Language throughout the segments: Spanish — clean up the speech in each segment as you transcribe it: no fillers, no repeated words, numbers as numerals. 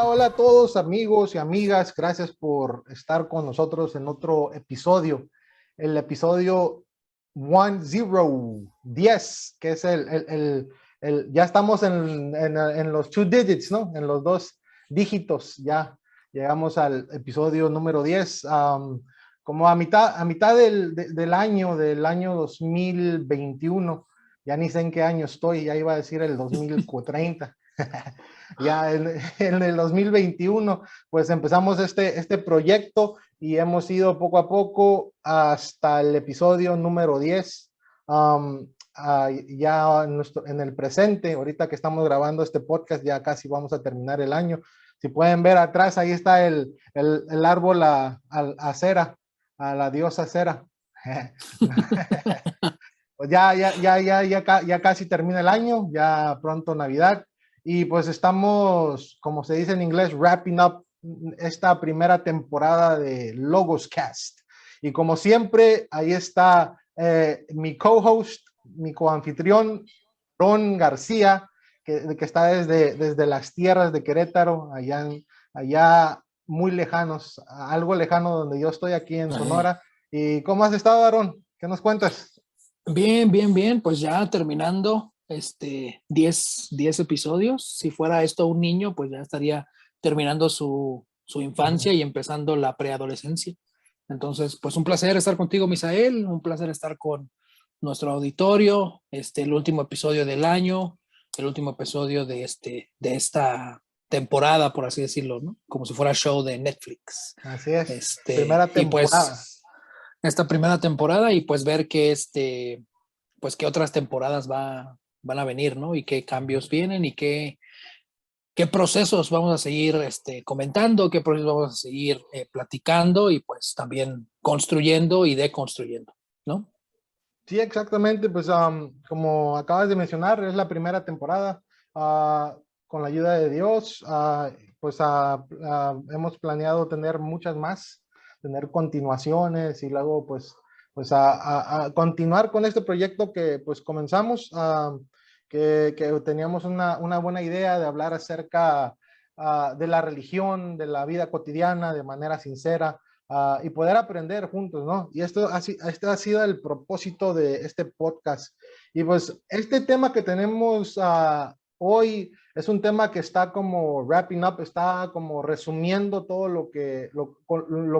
Hola a todos amigos y amigas, gracias por estar con nosotros en otro episodio, el episodio 10, que es ya estamos en los two digits, ¿no? En los dos dígitos, ya llegamos al episodio número 10, como a mitad del año 2021, ya ni sé en qué año estoy, ya iba a decir el 2030. Ya en el 2021, pues empezamos este proyecto y hemos ido poco a poco hasta el episodio número 10. Ya en el presente, ahorita que estamos grabando este podcast, ya casi vamos a terminar el año. Si pueden ver atrás, ahí está el árbol a Cera, a la diosa Cera. Pues ya casi termina el año, ya pronto Navidad. Y pues estamos, como se dice en inglés, wrapping up esta primera temporada de Logos Cast. Y como siempre, ahí está mi co-host, mi coanfitrión, Ron García, que está desde las tierras de Querétaro, allá muy lejanos, algo lejano donde yo estoy aquí en Sonora. ¿Y cómo has estado, Aaron? ¿Qué nos cuentas? Bien, bien, bien. Pues ya terminando 10 episodios. Si fuera esto un niño, pues ya estaría terminando su infancia y empezando la preadolescencia. Entonces, pues un placer estar contigo, Misael. Un placer estar con nuestro auditorio. El último episodio del año, el último episodio de esta temporada, por así decirlo, ¿no? Como si fuera show de Netflix. Así es. Primera Y temporada. pues esta primera temporada y pues ver que pues qué otras temporadas van a venir, ¿no? Y qué cambios vienen y qué procesos vamos a seguir comentando, qué procesos vamos a seguir platicando y pues también construyendo y deconstruyendo, ¿no? Sí, exactamente. Pues como acabas de mencionar, es la primera temporada. Con la ayuda de Dios, pues hemos planeado tener muchas más, tener continuaciones y luego pues a continuar con este proyecto que pues comenzamos, que teníamos una buena idea de hablar acerca de la religión, de la vida cotidiana, de manera sincera. Y poder aprender juntos, ¿no? Y este ha sido el propósito de este podcast. Y pues este tema que tenemos hoy es un tema que está como wrapping up, está como resumiendo todo lo que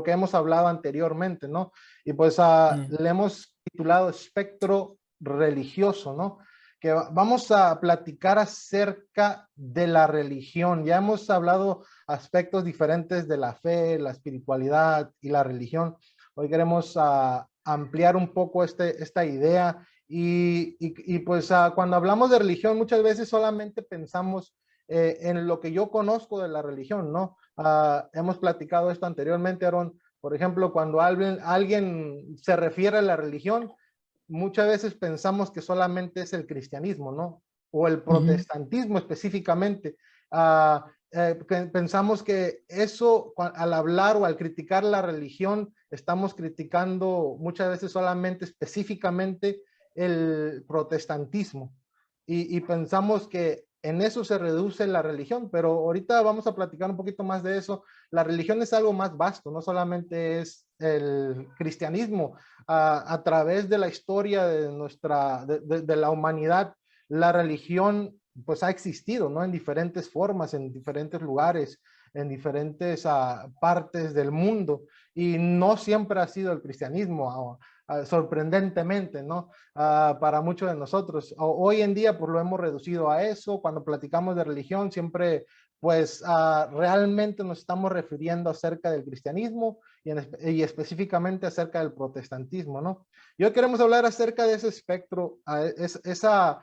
hemos hablado anteriormente, ¿no? Y pues le hemos titulado Espectro Religioso, ¿no? Que vamos a platicar acerca de la religión. Ya hemos hablado aspectos diferentes de la fe, la espiritualidad y la religión. Hoy queremos ampliar un poco esta idea y pues cuando hablamos de religión muchas veces solamente pensamos en lo que yo conozco de la religión, ¿no? Hemos platicado esto anteriormente, Aaron. Por ejemplo, cuando alguien se refiere a la religión, muchas veces pensamos que solamente es el cristianismo, ¿no? O el protestantismo específicamente. Pensamos que eso, al hablar o al criticar la religión, estamos criticando muchas veces solamente específicamente el protestantismo. Y pensamos que en eso se reduce la religión, pero ahorita vamos a platicar un poquito más de eso. La religión es algo más vasto, no solamente es el cristianismo. A través de la historia de la humanidad, la religión pues ha existido, ¿no? En diferentes formas, en diferentes lugares, en diferentes partes del mundo, y no siempre ha sido el cristianismo, sorprendentemente, ¿no? Para muchos de nosotros. Hoy en día pues lo hemos reducido a eso. Cuando platicamos de religión siempre pues realmente nos estamos refiriendo acerca del cristianismo y específicamente acerca del protestantismo, ¿no? Y hoy queremos hablar acerca de ese espectro, esa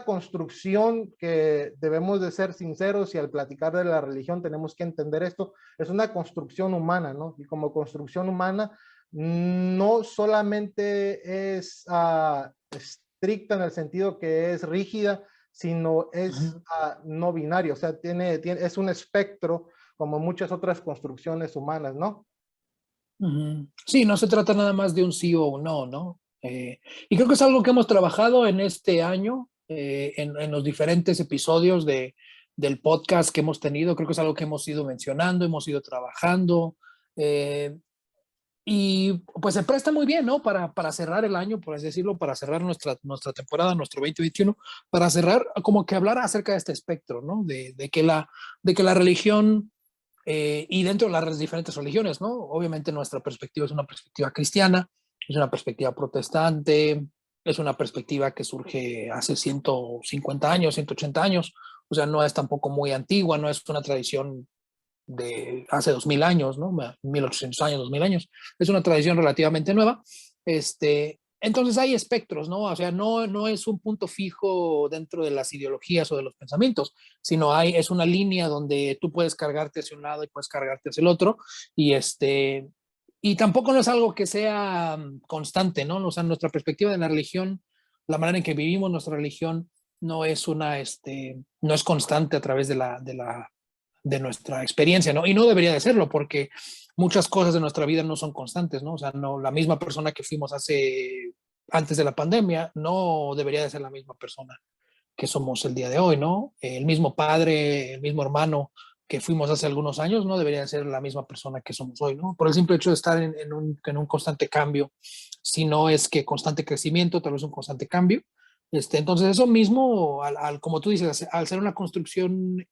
construcción que debemos de ser sinceros, y al platicar de la religión tenemos que entender esto, es una construcción humana, ¿no? Y como construcción humana no solamente es estricta en el sentido que es rígida, sino es no binario, o sea, es un espectro como muchas otras construcciones humanas, ¿no? Sí, no se trata nada más de un sí o un no, ¿no? Y creo que es algo que hemos trabajado en este año, en los diferentes episodios de del podcast que hemos tenido. Creo que es algo que hemos ido mencionando, hemos ido trabajando. Y pues se presta muy bien, ¿no? Para cerrar el año, por así decirlo, para cerrar nuestra temporada, nuestro 2021, para cerrar, como que hablar acerca de este espectro, ¿no? De que la religión, y dentro de las diferentes religiones, ¿no? Obviamente nuestra perspectiva es una perspectiva cristiana, es una perspectiva protestante, es una perspectiva que surge hace 150 años, 180 años, o sea, no es tampoco muy antigua, no es una tradición de hace 2000 años, ¿no? 1800 años, 2000 años. Es una tradición relativamente nueva. Entonces hay espectros, ¿no? O sea, no es un punto fijo dentro de las ideologías o de los pensamientos, sino es una línea donde tú puedes cargarte hacia un lado y puedes cargarte hacia el otro. Y y tampoco no es algo que sea constante, ¿no? O sea, nuestra perspectiva de la religión, la manera en que vivimos nuestra religión, no es no es constante a través de nuestra experiencia, ¿no? Y no debería de serlo, porque muchas cosas de nuestra vida no son constantes, ¿no? O sea, no, la misma persona que fuimos antes de la pandemia no debería de ser la misma persona que somos el día de hoy, ¿no? El mismo padre, el mismo hermano que fuimos hace algunos años no debería de ser la misma persona que somos hoy, ¿no? Por el simple hecho de estar en un constante cambio, si no es que constante crecimiento, tal vez un constante cambio. Entonces eso mismo, como tú dices, al ser una construcción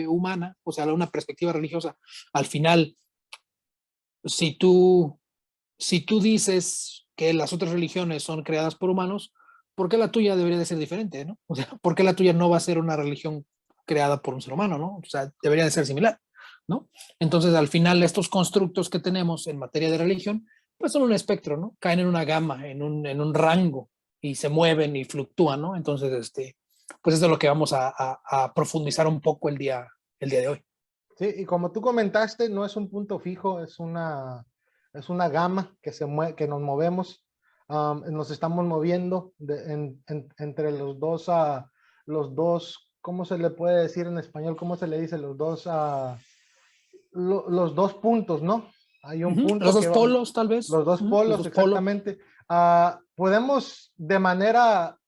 humana, o sea, una perspectiva religiosa, al final, si tú, si tú dices que las otras religiones son creadas por humanos, ¿por qué la tuya debería de ser diferente, no? O sea, ¿por qué la tuya no va a ser una religión creada por un ser humano, no? O sea, debería de ser similar, ¿no? Entonces, al final, estos constructos que tenemos en materia de religión, pues son un espectro, ¿no? Caen en una gama, en un rango, y se mueven y fluctúan, ¿no? Entonces, pues eso es lo que vamos a profundizar un poco el día de hoy. Sí, y como tú comentaste, no es un punto fijo, es una gama que nos movemos, nos estamos moviendo entre los dos, ¿cómo se le puede decir en español? ¿Cómo se le dice? Los dos puntos, ¿no? Hay un Los punto dos que va, polos, tal vez. los dos Los polos, dos polos. exactamente. Podemos de manera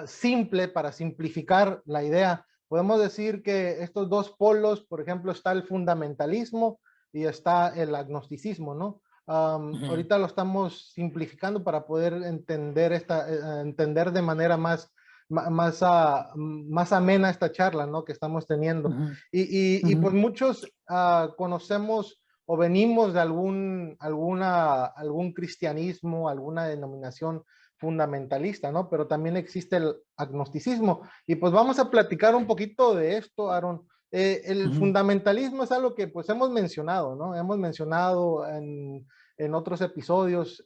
simple, para simplificar la idea, podemos decir que estos dos polos, por ejemplo, está el fundamentalismo y está el agnosticismo, ¿no? Ahorita lo estamos simplificando para poder entender de manera más amena esta charla, ¿no? Que estamos teniendo. Y pues muchos conocemos o venimos de algún cristianismo, alguna denominación fundamentalista, ¿no? Pero también existe el agnosticismo. Y pues vamos a platicar un poquito de esto, Aaron. El fundamentalismo es algo que pues hemos mencionado, ¿no? Hemos mencionado en otros episodios,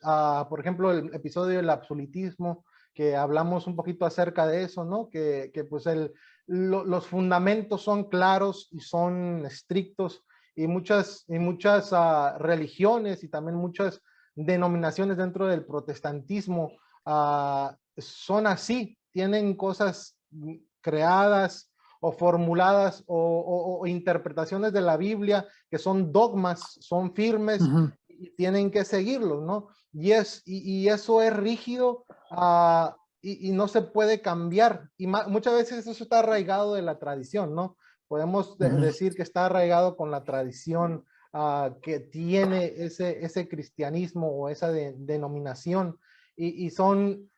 por ejemplo, el episodio del absolutismo, que hablamos un poquito acerca de eso, ¿no? Que pues los fundamentos son claros y son estrictos, y muchas religiones y también muchas denominaciones dentro del protestantismo son así, tienen cosas creadas o formuladas o interpretaciones de la Biblia que son dogmas, son firmes y tienen que seguirlos, ¿no? Y eso es rígido y no se puede cambiar. Y muchas veces eso está arraigado de la tradición, ¿no? Podemos decir que está arraigado con la tradición que tiene ese cristianismo o esa denominación, y son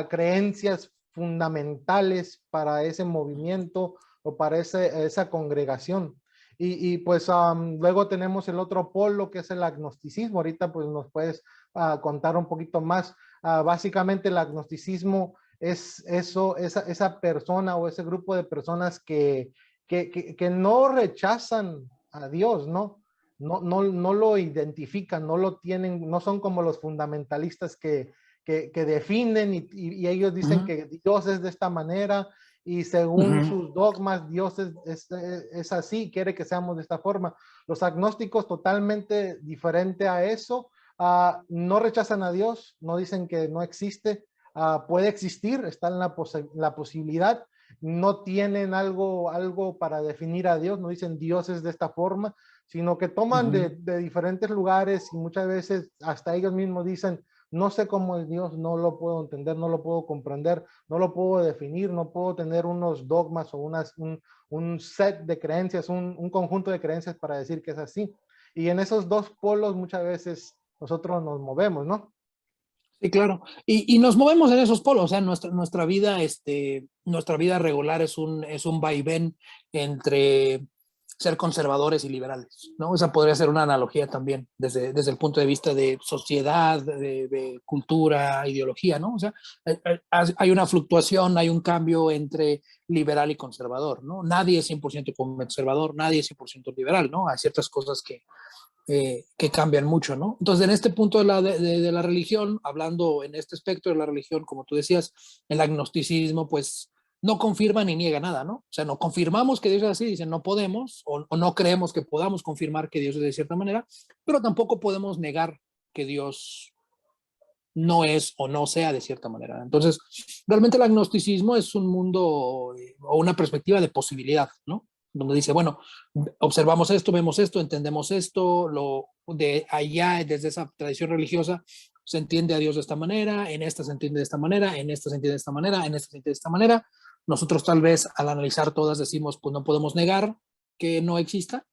creencias fundamentales para ese movimiento o para esa congregación. Pues luego tenemos el otro polo, que es el agnosticismo. Ahorita pues nos puedes contar un poquito más. Básicamente el agnosticismo es esa persona o ese grupo de personas que no rechazan a Dios, ¿no? No lo identifican, no lo tienen, no son como los fundamentalistas que definen y ellos dicen que Dios es de esta manera y según sus dogmas Dios es así, quiere que seamos de esta forma. Los agnósticos, totalmente diferente a eso, no rechazan a Dios, no dicen que no existe, puede existir, está en la posibilidad, no tienen algo para definir a Dios, no dicen Dios es de esta forma, sino que toman de diferentes lugares y muchas veces hasta ellos mismos dicen, no sé cómo es Dios, no lo puedo entender, no lo puedo comprender, no lo puedo definir, no puedo tener unos dogmas o un set de creencias, un conjunto de creencias para decir que es así. Y en esos dos polos muchas veces nosotros nos movemos, ¿no? Sí, claro. Y nos movemos en esos polos, o sea, nuestra vida regular es un vaivén entre ser conservadores y liberales, ¿no? Esa podría ser una analogía también desde el punto de vista de sociedad, de cultura, ideología, ¿no? O sea, hay una fluctuación, hay un cambio entre liberal y conservador, ¿no? Nadie es 100% conservador, nadie es 100% liberal, ¿no? Hay ciertas cosas que cambian mucho, ¿no? Entonces, en este punto de la religión, hablando en este espectro de la religión, como tú decías, el agnosticismo, pues no confirma ni niega nada, ¿no? O sea, no confirmamos que Dios es así, dicen no podemos, o no creemos que podamos confirmar que Dios es de cierta manera, pero tampoco podemos negar que Dios no es o no sea de cierta manera. Entonces, realmente el agnosticismo es un mundo o una perspectiva de posibilidad, ¿no? Donde dice, bueno, observamos esto, vemos esto, entendemos esto, lo de allá, desde esa tradición religiosa, se entiende a Dios de esta manera, en esta se entiende de esta manera, en esta se entiende de esta manera, en esta se entiende de esta manera. Nosotros tal vez al analizar todas decimos, pues no podemos negar que no exista,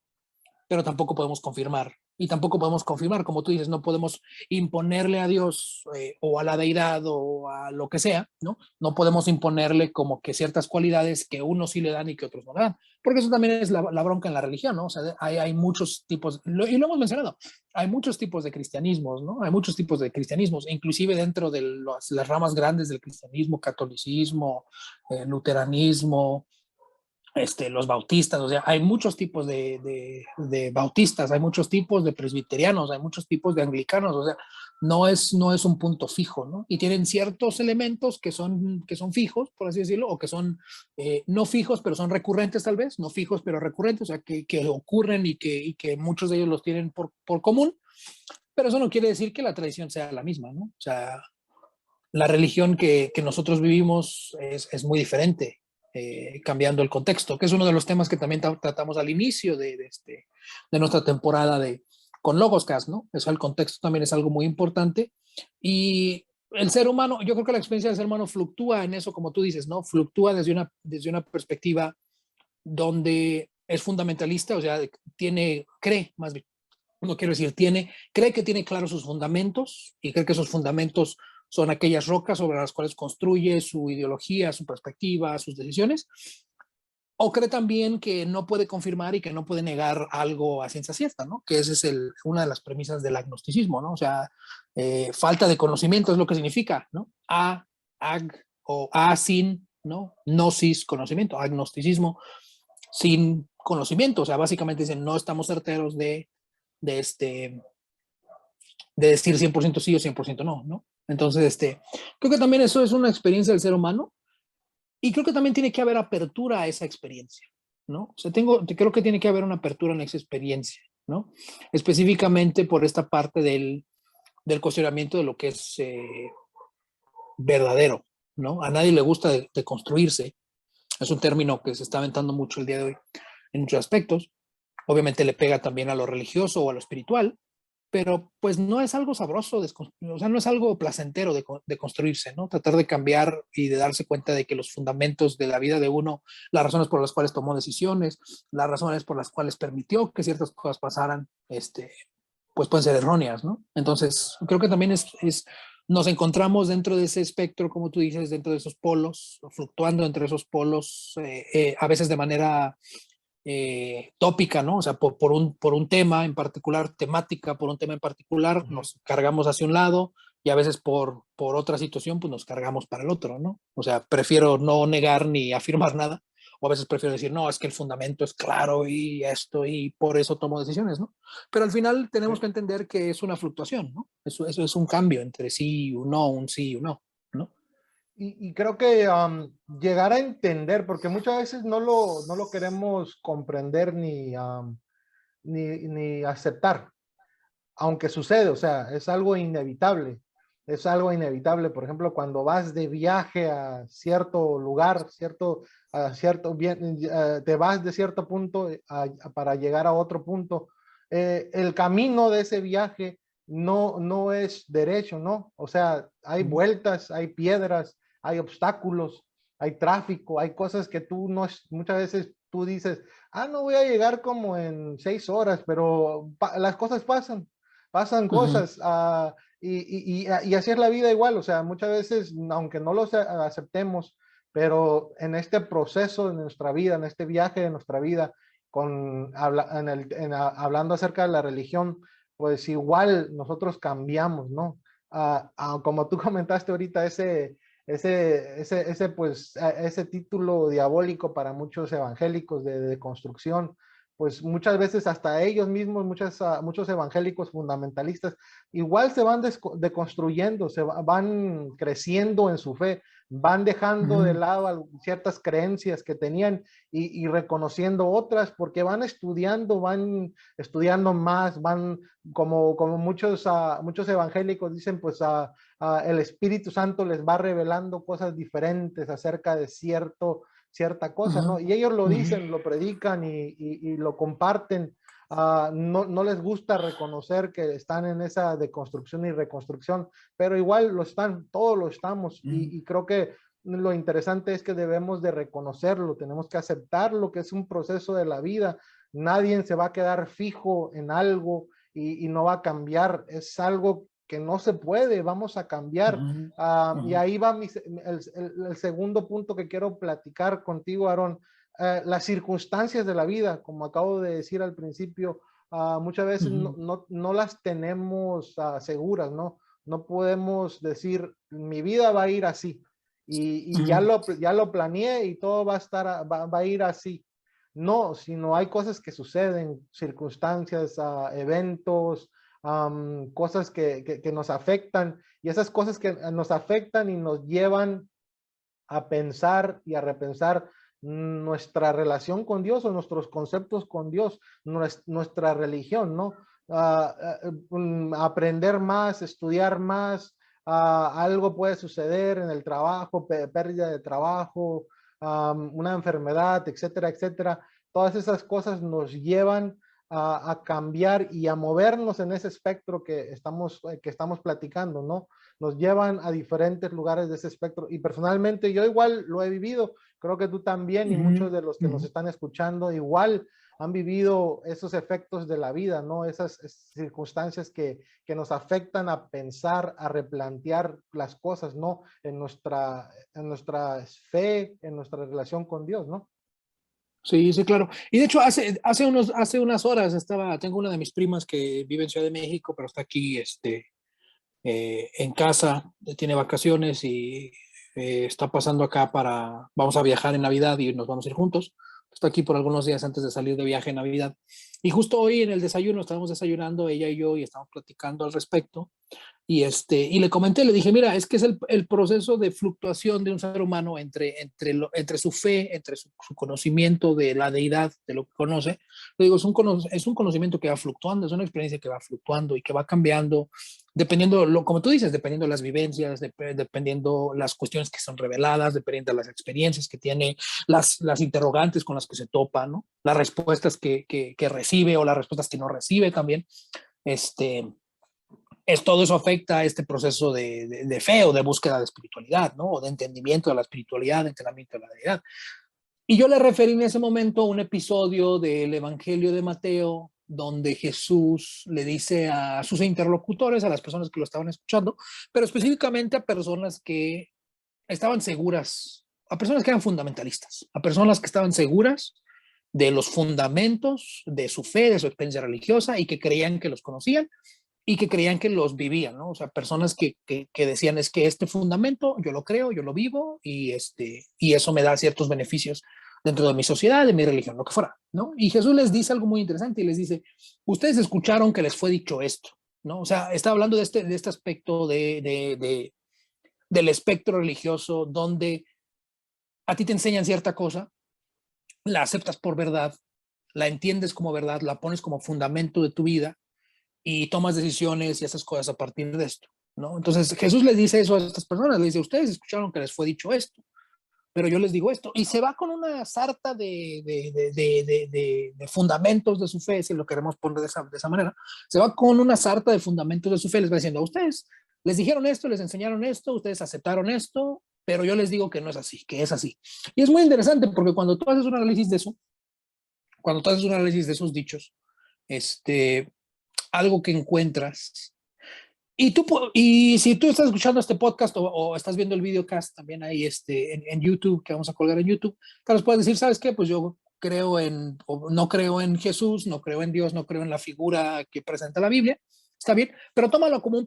pero tampoco podemos confirmar. Y tampoco podemos confirmar, como tú dices, no podemos imponerle a Dios o a la deidad o a lo que sea, ¿no? No podemos imponerle como que ciertas cualidades que unos sí le dan y que otros no le dan. Porque eso también es la bronca en la religión, ¿no? O sea, hay muchos tipos, y lo hemos mencionado, hay muchos tipos de cristianismos, ¿no? Hay muchos tipos de cristianismos, inclusive dentro de las ramas grandes del cristianismo, catolicismo, luteranismo, los bautistas, o sea, hay muchos tipos de bautistas, hay muchos tipos de presbiterianos, hay muchos tipos de anglicanos, o sea, no es un punto fijo, ¿no? Y tienen ciertos elementos que son fijos, por así decirlo, o que son no fijos, pero son recurrentes tal vez, no fijos, pero recurrentes, o sea, que ocurren y que muchos de ellos los tienen por común, pero eso no quiere decir que la tradición sea la misma, ¿no? O sea, la religión que nosotros vivimos es muy diferente, cambiando el contexto, que es uno de los temas que también tratamos al inicio de nuestra temporada con Logoscast, ¿no? Eso, el contexto también es algo muy importante. Y el ser humano, yo creo que la experiencia del ser humano fluctúa en eso, como tú dices, ¿no? Fluctúa desde una perspectiva donde es fundamentalista, o sea, cree, más bien, no quiero decir cree que tiene claros sus fundamentos y cree que esos fundamentos son aquellas rocas sobre las cuales construye su ideología, su perspectiva, sus decisiones, o cree también que no puede confirmar y que no puede negar algo a ciencia cierta, ¿no? Que esa es una de las premisas del agnosticismo, ¿no? O sea, falta de conocimiento es lo que significa, ¿no? Ag o sin, ¿no? Gnosis, conocimiento, agnosticismo sin conocimiento, o sea, básicamente dicen no estamos certeros de este, de decir 100% sí o 100% no, ¿no? Entonces, creo que también eso es una experiencia del ser humano y creo que también tiene que haber apertura a esa experiencia, ¿no? O sea, creo que tiene que haber una apertura en esa experiencia, ¿no? Específicamente por esta parte del cuestionamiento de lo que es verdadero, ¿no? A nadie le gusta de construirse. Es un término que se está aventando mucho el día de hoy en muchos aspectos. Obviamente le pega también a lo religioso o a lo espiritual, pero pues no es algo sabroso, o sea, no es algo placentero de construirse, ¿no? Tratar de cambiar y de darse cuenta de que los fundamentos de la vida de uno, las razones por las cuales tomó decisiones, las razones por las cuales permitió que ciertas cosas pasaran, pues pueden ser erróneas, ¿no? Entonces, creo que también nos encontramos dentro de ese espectro, como tú dices, dentro de esos polos, fluctuando entre esos polos, a veces de manera tópica, ¿no? O sea, por un tema en particular, temática, por un tema en particular, nos cargamos hacia un lado y a veces por otra situación, pues nos cargamos para el otro, ¿no? O sea, prefiero no negar ni afirmar nada, o a veces prefiero decir, no, es que el fundamento es claro y esto, y por eso tomo decisiones, ¿no? Pero al final tenemos que entender que es una fluctuación, ¿no? Eso es un cambio entre sí y un no, un sí y un no, ¿no? Y creo que llegar a entender, porque muchas veces no lo queremos comprender ni aceptar, aunque sucede, o sea, es algo inevitable. Es algo inevitable, por ejemplo, cuando vas de viaje a cierto lugar, bien, te vas de cierto punto para llegar a otro punto. El camino de ese viaje no es derecho, ¿no? O sea, hay vueltas, hay piedras, hay obstáculos, hay tráfico, hay cosas que tú no, muchas veces tú dices, no voy a llegar como en 6 horas, pero las cosas pasan Ujú, cosas, y así es la vida igual, o sea, muchas veces, aunque no los aceptemos, pero en este proceso de nuestra vida, en este viaje de nuestra vida, hablando acerca de la religión, pues igual nosotros cambiamos, ¿no? Como tú comentaste ahorita, ese título diabólico para muchos evangélicos de construcción, pues muchas veces hasta ellos mismos, muchos evangélicos fundamentalistas, igual se van deconstruyendo, van creciendo en su fe, van dejando de ujú, lado ciertas creencias que tenían y reconociendo otras, porque van estudiando más, como muchos evangélicos dicen, pues el Espíritu Santo les va revelando cosas diferentes acerca de cierta cosa, ujú, ¿no? Y ellos lo ujú, dicen, lo predican y lo comparten. No les gusta reconocer que están en esa deconstrucción y reconstrucción, pero igual lo están, todos lo estamos, ujú, y creo que lo interesante es que debemos de reconocerlo, tenemos que aceptarlo, que es un proceso de la vida. Nadie se va a quedar fijo en algo y no va a cambiar, es algo que no se puede, vamos a cambiar. ujú, Y ujú, ahí va el segundo punto que quiero platicar contigo, Aaron. Las circunstancias de la vida, como acabo de decir al principio, muchas veces ujú, no las tenemos seguras, ¿no? No podemos decir, mi vida va a ir así, y ujú, ya lo planeé y todo va a va a ir así. No, sino hay cosas que suceden, circunstancias, eventos, cosas que nos afectan, y esas cosas que nos afectan y nos llevan a pensar y a repensar nuestra relación con Dios o nuestros conceptos con Dios, nuestra religión, ¿no? Aprender más, estudiar más, algo puede suceder en el trabajo, pérdida de trabajo, una enfermedad, etcétera, etcétera. Todas esas cosas nos llevan a cambiar y a movernos en ese espectro que estamos platicando, ¿no? Nos llevan a diferentes lugares de ese espectro, y personalmente yo igual lo he vivido, creo que tú también, y ujú, muchos de los que nos ujú. están escuchando igual han vivido esos efectos de la vida, ¿no? Esas circunstancias que nos afectan a pensar, a replantear las cosas, ¿no? En nuestra fe, en nuestra relación con Dios, ¿no? Sí, sí, claro. Y de hecho, hace unas horas tengo una de mis primas que vive en Ciudad de México, pero está aquí, en casa, tiene vacaciones y está pasando acá vamos a viajar en Navidad y nos vamos a ir juntos. Está aquí por algunos días antes de salir de viaje en Navidad. Y justo hoy en el desayuno, estábamos desayunando ella y yo y estamos platicando al respecto. Y le comenté, le dije, mira, es que es el proceso de fluctuación de un ser humano entre su fe, entre su conocimiento de la deidad, de lo que conoce. Le digo, es un conocimiento que va fluctuando, es una experiencia que va fluctuando y que va cambiando, dependiendo, como tú dices, dependiendo las vivencias, dependiendo las cuestiones que son reveladas, dependiendo de las experiencias que tiene, las interrogantes con las que se topa, ¿no? Las respuestas que recibe o las respuestas que no recibe también. Este, todo eso afecta a este proceso de fe o de búsqueda de espiritualidad, ¿no? O de entendimiento de la espiritualidad, de entendimiento de la deidad. Y yo le referí en ese momento a un episodio del Evangelio de Mateo, donde Jesús le dice a sus interlocutores, a las personas que lo estaban escuchando, pero específicamente a personas que estaban seguras, a personas que eran fundamentalistas, a personas que estaban seguras de los fundamentos de su fe, de su experiencia religiosa y que creían que los conocían y que creían que los vivían, ¿no? O sea, personas que decían es que este fundamento yo lo creo, yo lo vivo y eso me da ciertos beneficios dentro de mi sociedad, de mi religión, lo que fuera, ¿no? Y Jesús les dice algo muy interesante y les dice, ustedes escucharon que les fue dicho esto, ¿no? O sea, está hablando de este aspecto del espectro religioso donde a ti te enseñan cierta cosa, la aceptas por verdad, la entiendes como verdad, la pones como fundamento de tu vida y tomas decisiones y esas cosas a partir de esto, ¿no? Entonces Jesús les dice eso a estas personas, les dice, ustedes escucharon que les fue dicho esto, pero yo les digo esto. Y se va con una sarta de fundamentos de su fe, si lo queremos poner de esa manera. Se va con una sarta de fundamentos de su fe, les va diciendo a ustedes, les dijeron esto, les enseñaron esto, ustedes aceptaron esto, pero yo les digo que no es así, que es así. Y es muy interesante porque cuando tú haces un análisis de eso, cuando tú haces un análisis de esos dichos, algo que encuentras, y si tú estás escuchando este podcast o estás viendo el videocast también ahí en YouTube, que vamos a colgar en YouTube, Carlos, puedes decir, ¿sabes qué? Pues yo creo no creo en Jesús, no creo en Dios, no creo en la figura que presenta la Biblia, está bien, pero tómalo como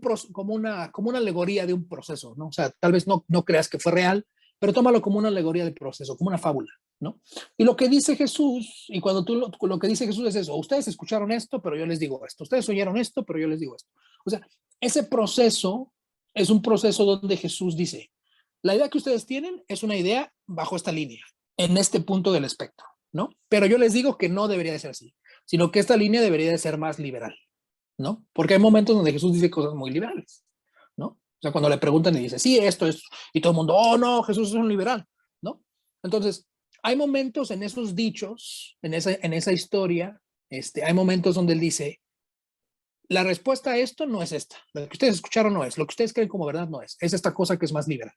una alegoría de un proceso, ¿no? O sea, tal vez no creas que fue real, pero tómalo como una alegoría del proceso, como una fábula, ¿no? Y lo que dice Jesús, y cuando tú lo que dice Jesús es eso, ustedes escucharon esto, pero yo les digo esto, ustedes oyeron esto, pero yo les digo esto. O sea, ese proceso es un proceso donde Jesús dice, la idea que ustedes tienen es una idea bajo esta línea, en este punto del espectro, ¿no? Pero yo les digo que no debería de ser así, sino que esta línea debería de ser más liberal, ¿no? Porque hay momentos donde Jesús dice cosas muy liberales, ¿no? O sea, cuando le preguntan y dice, sí, esto es, y todo el mundo, oh, no, Jesús es un liberal, ¿no? Entonces, hay momentos en esos dichos, en esa historia, hay momentos donde él dice, la respuesta a esto no es esta, lo que ustedes escucharon no es, lo que ustedes creen como verdad no es esta cosa que es más liberal.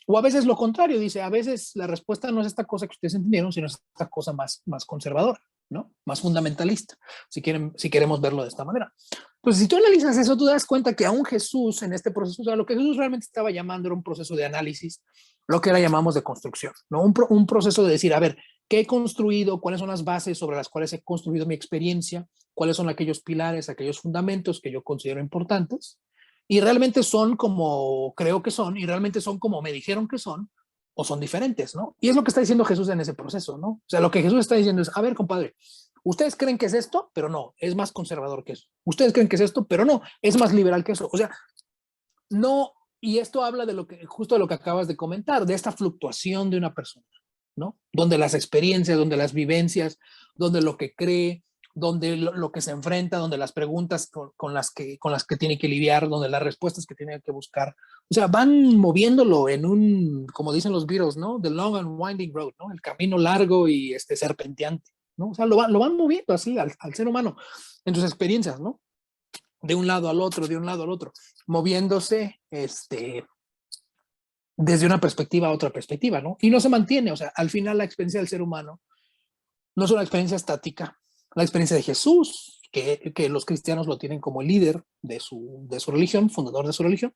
O a veces lo contrario, dice, a veces la respuesta no es esta cosa que ustedes entendieron, sino es esta cosa más conservadora, ¿no? Más fundamentalista, si queremos verlo de esta manera. Entonces, si tú analizas eso, tú das cuenta que aún Jesús en este proceso, o sea, lo que Jesús realmente estaba llamando era un proceso de análisis, lo que ahora llamamos de construcción, ¿no? Un proceso de decir, a ver, ¿qué he construido? ¿Cuáles son las bases sobre las cuales he construido mi experiencia? ¿Cuáles son aquellos pilares, aquellos fundamentos que yo considero importantes? Y realmente son como creo que son, y realmente son como me dijeron que son, o son diferentes, ¿no? Y es lo que está diciendo Jesús en ese proceso, ¿no? O sea, lo que Jesús está diciendo es, a ver, compadre, ustedes creen que es esto, pero no, es más conservador que eso. Ustedes creen que es esto, pero no, es más liberal que eso. O sea, no, y esto habla de justo de lo que acabas de comentar, de esta fluctuación de una persona, ¿no? Donde las experiencias, donde las vivencias, donde lo que cree, donde lo que se enfrenta, donde las preguntas con las que tiene que lidiar, donde las respuestas que tiene que buscar, o sea, van moviéndolo en como dicen los Beatles, ¿no? The long and winding road, ¿no? El camino largo y serpenteante, ¿no? O sea, lo van moviendo así al ser humano en sus experiencias, ¿no? De un lado al otro, de un lado al otro, moviéndose desde una perspectiva a otra perspectiva, ¿no? Y no se mantiene, o sea, al final la experiencia del ser humano no es una experiencia estática. La experiencia de Jesús, que los cristianos lo tienen como líder de su religión, fundador de su religión,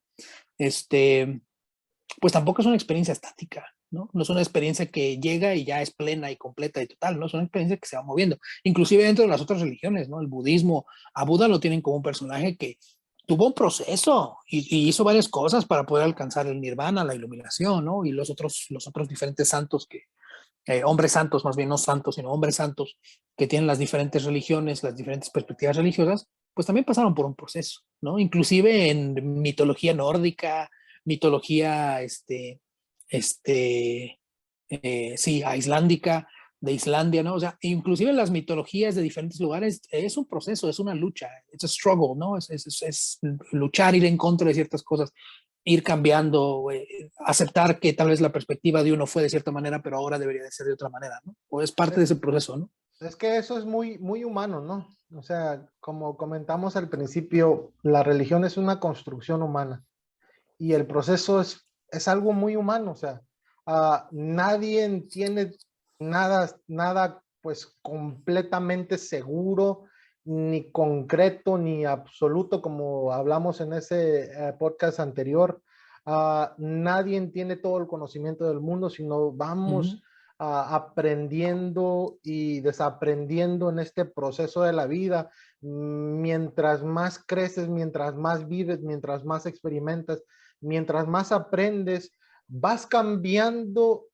pues tampoco es una experiencia estática, ¿no? No es una experiencia que llega y ya es plena y completa y total, ¿no? Es una experiencia que se va moviendo. Inclusive dentro de las otras religiones, ¿no? El budismo, a Buda lo tienen como un personaje que tuvo un proceso y hizo varias cosas para poder alcanzar el nirvana, la iluminación, ¿no? Y los otros diferentes santos hombres santos, más bien no santos, sino hombres santos, que tienen las diferentes religiones, las diferentes perspectivas religiosas, pues también pasaron por un proceso, ¿no? Inclusive en mitología nórdica, mitología, sí, islandica, de Islandia, ¿no? O sea, inclusive en las mitologías de diferentes lugares es un proceso, es una lucha, es un struggle, ¿no? Es luchar, ir en contra de ciertas cosas, ir cambiando, aceptar que tal vez la perspectiva de uno fue de cierta manera, pero ahora debería de ser de otra manera, ¿no? O es parte de ese proceso, ¿no? Es que eso es muy, muy humano, ¿no? O sea, como comentamos al principio, la religión es una construcción humana y el proceso es algo muy humano, o sea, nadie tiene nada pues completamente seguro, ni concreto, ni absoluto, como hablamos en ese podcast anterior. Nadie tiene todo el conocimiento del mundo, sino vamos aprendiendo y desaprendiendo en este proceso de la vida. Mientras más creces, mientras más vives, mientras más experimentas, mientras más aprendes, vas cambiando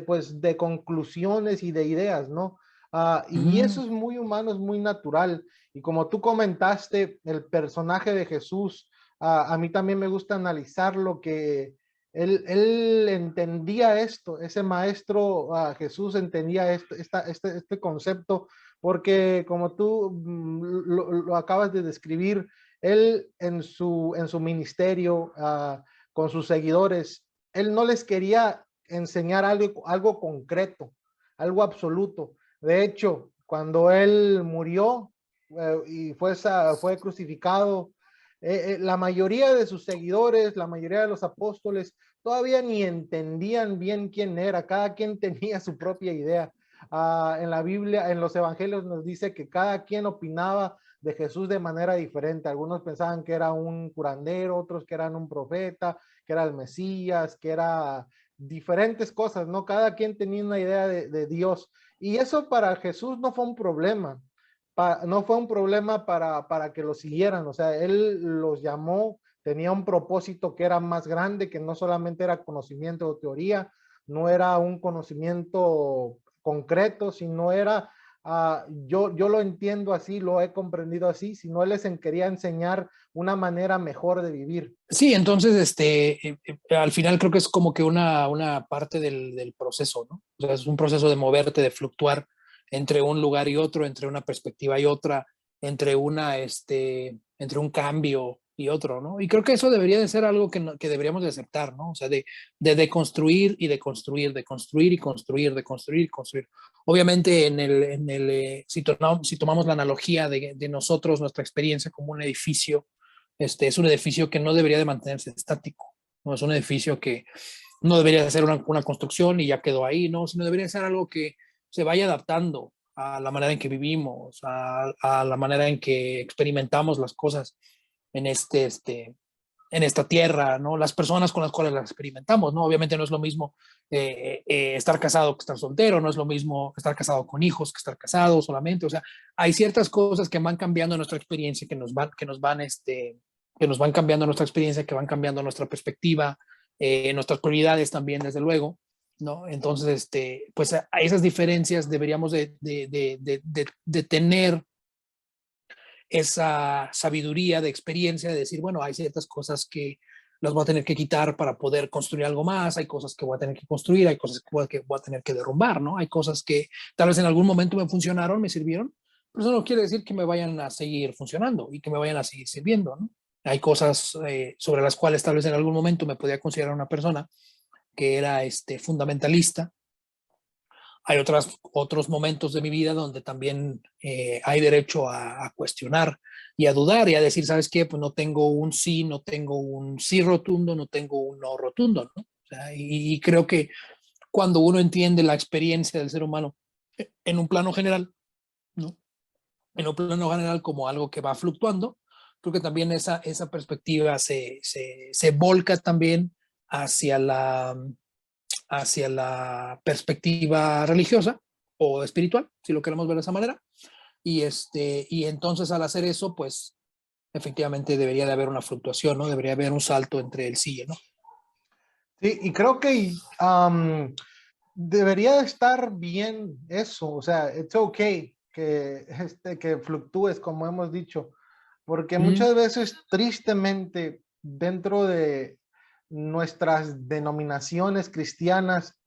pues, de conclusiones y de ideas, ¿no? Y eso es muy humano, es muy natural. Y como tú comentaste, el personaje de Jesús, a mí también me gusta analizar lo que él entendía esto, ese maestro Jesús entendía este concepto, porque como tú lo acabas de describir, él en su ministerio con sus seguidores, él no les quería enseñar algo concreto, algo absoluto. De hecho, cuando él murió y fue crucificado, la mayoría de sus seguidores, la mayoría de los apóstoles, todavía ni entendían bien quién era. Cada quien tenía su propia idea. En la Biblia, en los evangelios nos dice que cada quien opinaba de Jesús de manera diferente. Algunos pensaban que era un curandero, otros que eran un profeta, que era el Mesías, que era diferentes cosas, ¿no? Cada quien tenía una idea de Dios. Y eso para Jesús no fue un problema. No fue un problema para que lo siguieran. O sea, él los llamó, tenía un propósito que era más grande, que no solamente era conocimiento o teoría, no era un conocimiento concreto, sino era, yo lo entiendo así, lo he comprendido así, sino él les quería enseñar una manera mejor de vivir. Sí, entonces, al final creo que es como que una parte del proceso, ¿no? O sea, es un proceso de moverte, de fluctuar entre un lugar y otro, entre una perspectiva y otra, entre entre un cambio y otro, ¿no? Y creo que eso debería de ser algo que deberíamos de aceptar, ¿no? O sea, de construir y de construir, de construir y construir, de construir y construir. Obviamente, si tomamos la analogía de nosotros, nuestra experiencia como un edificio, es un edificio que no debería de mantenerse estático, no es un edificio que no debería de ser una construcción y ya quedó ahí, no, sino debería ser algo que se vaya adaptando a la manera en que vivimos, a la manera en que experimentamos las cosas en en esta tierra, ¿no? Las personas con las cuales las experimentamos, ¿no? Obviamente no es lo mismo estar casado que estar soltero, no es lo mismo estar casado con hijos que estar casado solamente, o sea, hay ciertas cosas que van cambiando nuestra experiencia, que nos van cambiando nuestra experiencia, que van cambiando nuestra perspectiva, nuestras prioridades también, desde luego, ¿no? Entonces, pues a esas diferencias deberíamos de tener esa sabiduría de experiencia, de decir, bueno, hay ciertas cosas que las voy a tener que quitar para poder construir algo más, hay cosas que voy a tener que construir, hay cosas que voy a tener que derrumbar, ¿no? Hay cosas que tal vez en algún momento me funcionaron, me sirvieron, pero eso no quiere decir que me vayan a seguir funcionando y que me vayan a seguir sirviendo, ¿no? Hay cosas sobre las cuales tal vez en algún momento me podía considerar una persona que era fundamentalista. Hay otros momentos de mi vida donde también hay derecho a cuestionar y a dudar y a decir, ¿sabes qué? Pues no tengo un sí, no tengo un sí rotundo, no tengo un no rotundo, ¿no? O sea, y creo que cuando uno entiende la experiencia del ser humano en un plano general, ¿no? En un plano general como algo que va fluctuando, creo que también esa perspectiva se volca también hacia hacia la perspectiva religiosa o espiritual, si lo queremos ver de esa manera. Y entonces al hacer eso, pues efectivamente debería de haber una fluctuación, ¿no? Debería haber un salto entre el sí y el no. Sí, y creo que debería estar bien eso, o sea, it's okay que fluctúes, como hemos dicho, porque muchas veces, tristemente, dentro de nuestras denominaciones cristianas,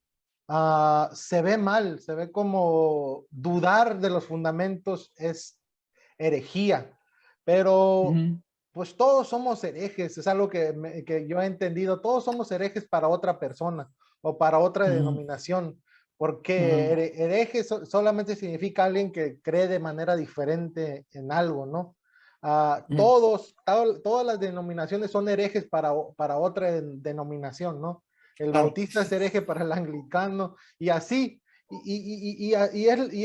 se ve mal, se ve como dudar de los fundamentos es herejía, pero pues todos somos herejes, es algo que yo he entendido, todos somos herejes para otra persona o para otra denominación, porque hereje solamente significa alguien que cree de manera diferente en algo, ¿no? Todas las denominaciones son herejes para otra denominación, ¿no? El Claro. bautista es hereje para el anglicano y así, y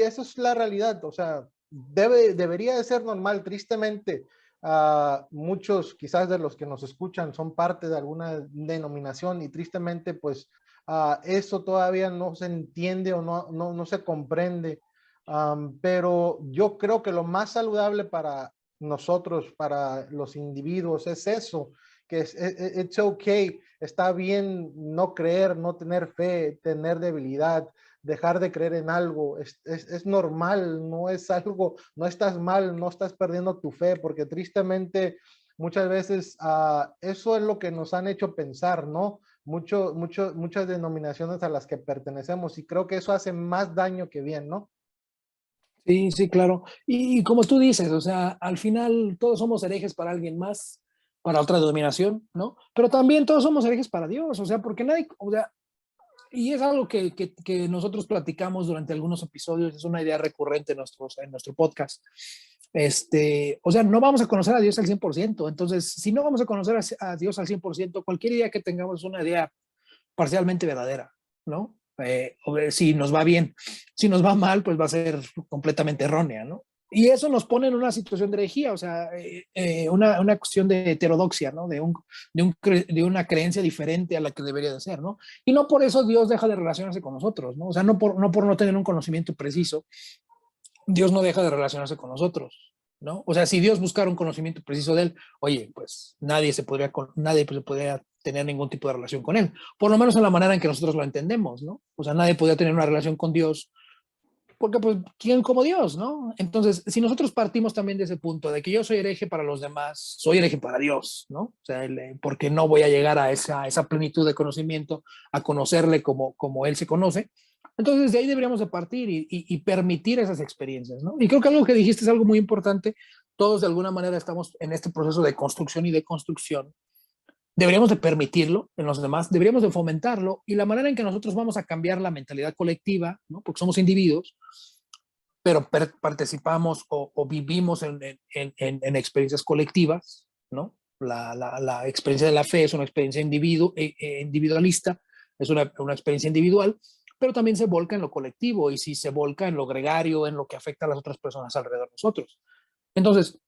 eso es la realidad, o sea, debería de ser normal. Tristemente, muchos quizás de los que nos escuchan son parte de alguna denominación y tristemente pues eso todavía no se entiende o no se comprende. Pero yo creo que lo más saludable para nosotros, para los individuos, es eso, que it's okay, está bien no creer, no tener fe, tener debilidad, dejar de creer en algo, es normal, no es algo, no estás mal, no estás perdiendo tu fe, porque tristemente muchas veces eso es lo que nos han hecho pensar, ¿no? Muchas denominaciones a las que pertenecemos y creo que eso hace más daño que bien, ¿no? Sí, sí, claro. Y como tú dices, o sea, al final todos somos herejes para alguien más, para otra denominación, ¿no? Pero también todos somos herejes para Dios, o sea, porque nadie, o sea, Y es algo que nosotros platicamos durante algunos episodios, es una idea recurrente en nuestro podcast. O sea, no vamos a conocer a Dios al 100%. Entonces, si no vamos a conocer a Dios al 100%, cualquier idea que tengamos es una idea parcialmente verdadera, ¿no? Si nos va bien, si nos va mal, pues va a ser completamente errónea, ¿no? Y eso nos pone en una situación de herejía, o sea, una cuestión de heterodoxia, ¿no? De una creencia diferente a la que debería de ser, ¿no? Y no por eso Dios deja de relacionarse con nosotros, ¿no? O sea, no por no tener un conocimiento preciso, Dios no deja de relacionarse con nosotros, ¿no? O sea, si Dios buscara un conocimiento preciso de él, oye, pues nadie se podría tener ningún tipo de relación con él, por lo menos en la manera en que nosotros lo entendemos, ¿no? O sea, nadie podría tener una relación con Dios porque pues, ¿quién como Dios, no? Entonces, si nosotros partimos también de ese punto, de que yo soy hereje para los demás, soy hereje para Dios, ¿no? O sea, porque no voy a llegar a esa plenitud de conocimiento, a conocerle como Él se conoce. Entonces, de ahí deberíamos de partir y permitir esas experiencias, ¿no? Y creo que algo que dijiste es algo muy importante. Todos de alguna manera estamos en este proceso de construcción y de construcción. Deberíamos de permitirlo en los demás, deberíamos de fomentarlo, y la manera en que nosotros vamos a cambiar la mentalidad colectiva, ¿no? Porque somos individuos, pero participamos o vivimos en experiencias colectivas, ¿no? La experiencia de la fe es una experiencia individualista, es una experiencia individual, pero también se volca en lo colectivo, y si se volca en lo gregario, en lo que afecta a las otras personas alrededor de nosotros. Entonces,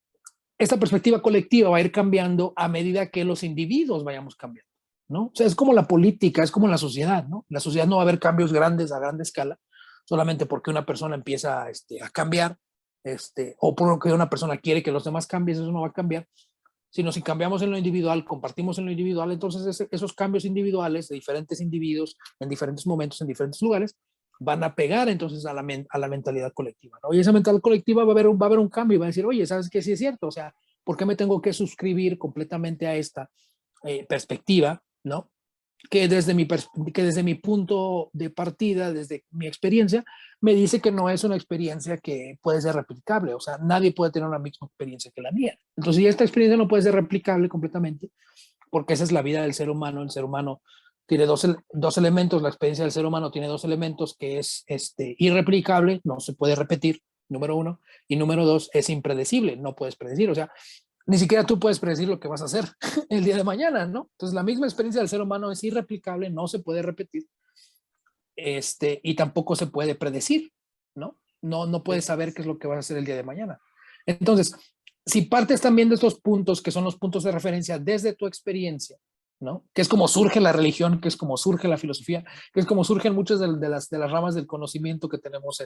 esta perspectiva colectiva va a ir cambiando a medida que los individuos vayamos cambiando, ¿no? O sea, es como la política, es como la sociedad, ¿no? La sociedad no va a haber cambios grandes a gran escala, solamente porque una persona empieza a cambiar, o porque una persona quiere que los demás cambien, eso no va a cambiar, sino si cambiamos en lo individual, compartimos en lo individual, entonces esos cambios individuales de diferentes individuos en diferentes momentos, en diferentes lugares, van a pegar entonces a la mentalidad colectiva, ¿no? Y esa mentalidad colectiva va a haber un cambio y va a decir, oye, ¿sabes qué? Sí es cierto, o sea, ¿por qué me tengo que suscribir completamente a esta perspectiva, ¿no? Que desde mi punto de partida, desde mi experiencia, me dice que no es una experiencia que puede ser replicable. O sea, nadie puede tener la misma experiencia que la mía. Entonces, si esta experiencia no puede ser replicable completamente, porque esa es la vida del ser humano. El ser humano tiene dos elementos, la experiencia del ser humano tiene dos elementos, que es irreplicable, no se puede repetir, número uno, y número dos, es impredecible, no puedes predecir. O sea, ni siquiera tú puedes predecir lo que vas a hacer el día de mañana, ¿no? Entonces, la misma experiencia del ser humano es irreplicable, no se puede repetir, y tampoco se puede predecir, ¿no? No puedes saber qué es lo que vas a hacer el día de mañana. Entonces, si partes también de estos puntos, que son los puntos de referencia desde tu experiencia, ¿no? Que es como surge la religión, que es como surge la filosofía, que es como surgen muchas de las ramas del conocimiento que tenemos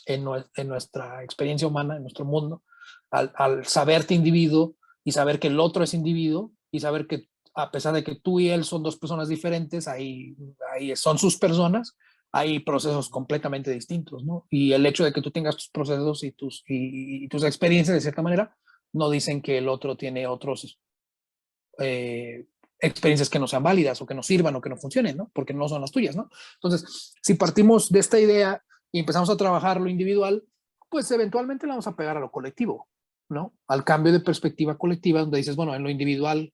en nuestra experiencia humana, en nuestro mundo, al saberte individuo y saber que el otro es individuo y saber que a pesar de que tú y él son dos personas diferentes, ahí son sus personas, hay procesos completamente distintos, ¿no? Y el hecho de que tú tengas tus procesos y tus experiencias de cierta manera, no dicen que el otro tiene otros experiencias que no sean válidas o que no sirvan o que no funcionen, ¿no? Porque no son las tuyas, ¿no? Entonces, si partimos de esta idea y empezamos a trabajar lo individual, pues eventualmente le vamos a pegar a lo colectivo, ¿no? Al cambio de perspectiva colectiva, donde dices, bueno, en lo individual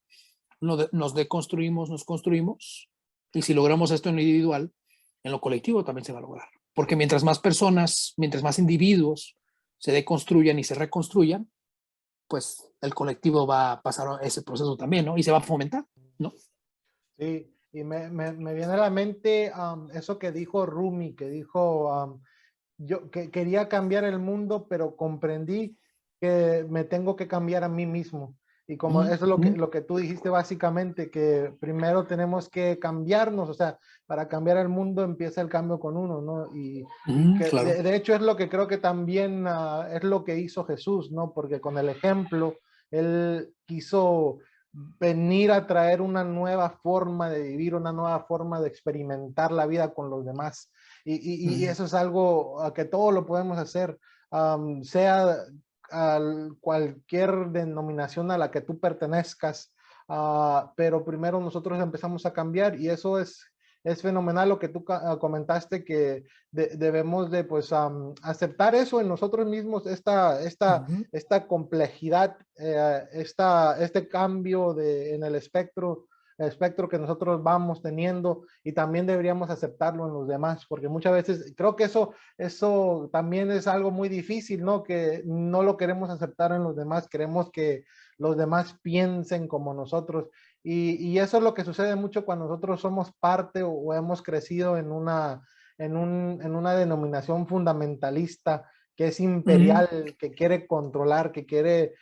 nos deconstruimos, nos construimos, y si logramos esto en lo individual, en lo colectivo también se va a lograr. Porque mientras más personas, mientras más individuos se deconstruyan y se reconstruyan, pues el colectivo va a pasar ese proceso también, ¿no? Y se va a fomentar, ¿no? Sí, y me viene a la mente eso que dijo Rumi, que dijo, yo que quería cambiar el mundo, pero comprendí que me tengo que cambiar a mí mismo. Y como eso es lo que tú dijiste básicamente, que primero tenemos que cambiarnos, o sea, para cambiar el mundo empieza el cambio con uno, ¿no? Y que Claro. de hecho es lo que creo que también es lo que hizo Jesús, ¿no? Porque con el ejemplo, él quiso venir a traer una nueva forma de vivir, una nueva forma de experimentar la vida con los demás. Y eso es algo que todos lo podemos hacer, sea cualquier denominación a la que tú pertenezcas, pero primero nosotros empezamos a cambiar y eso es fenomenal lo que tú comentaste, que debemos de pues aceptar eso en nosotros mismos, esta complejidad, este cambio en el espectro espectro que nosotros vamos teniendo y también deberíamos aceptarlo en los demás, porque muchas veces creo que eso también es algo muy difícil, ¿no? Que no lo queremos aceptar en los demás, queremos que los demás piensen como nosotros. Y eso es lo que sucede mucho cuando nosotros somos parte o hemos crecido en una denominación fundamentalista que es imperial, que quiere controlar, que quiere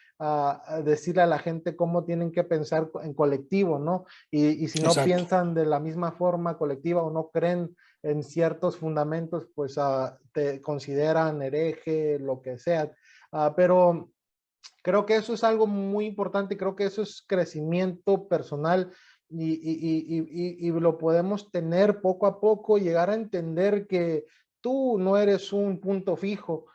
decirle a la gente cómo tienen que pensar en colectivo, ¿no? Y si no Exacto. piensan de la misma forma colectiva o no creen en ciertos fundamentos, pues te consideran hereje, lo que sea. Pero creo que eso es algo muy importante, creo que eso es crecimiento personal y lo podemos tener poco a poco, llegar a entender que tú no eres un punto fijo,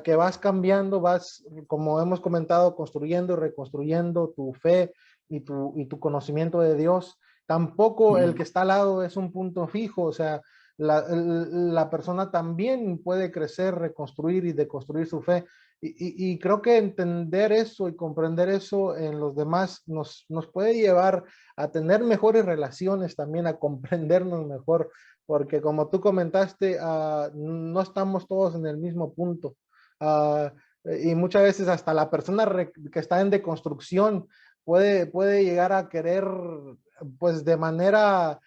que vas cambiando, vas, como hemos comentado, construyendo y reconstruyendo tu fe y tu conocimiento de Dios. Tampoco el que está al lado es un punto fijo, o sea, la persona también puede crecer, reconstruir y deconstruir su fe. Y creo que entender eso y comprender eso en los demás nos puede llevar a tener mejores relaciones también, a comprendernos mejor, porque como tú comentaste, no estamos todos en el mismo punto. Uh, y muchas veces hasta la persona que está en deconstrucción puede llegar a querer, pues de manera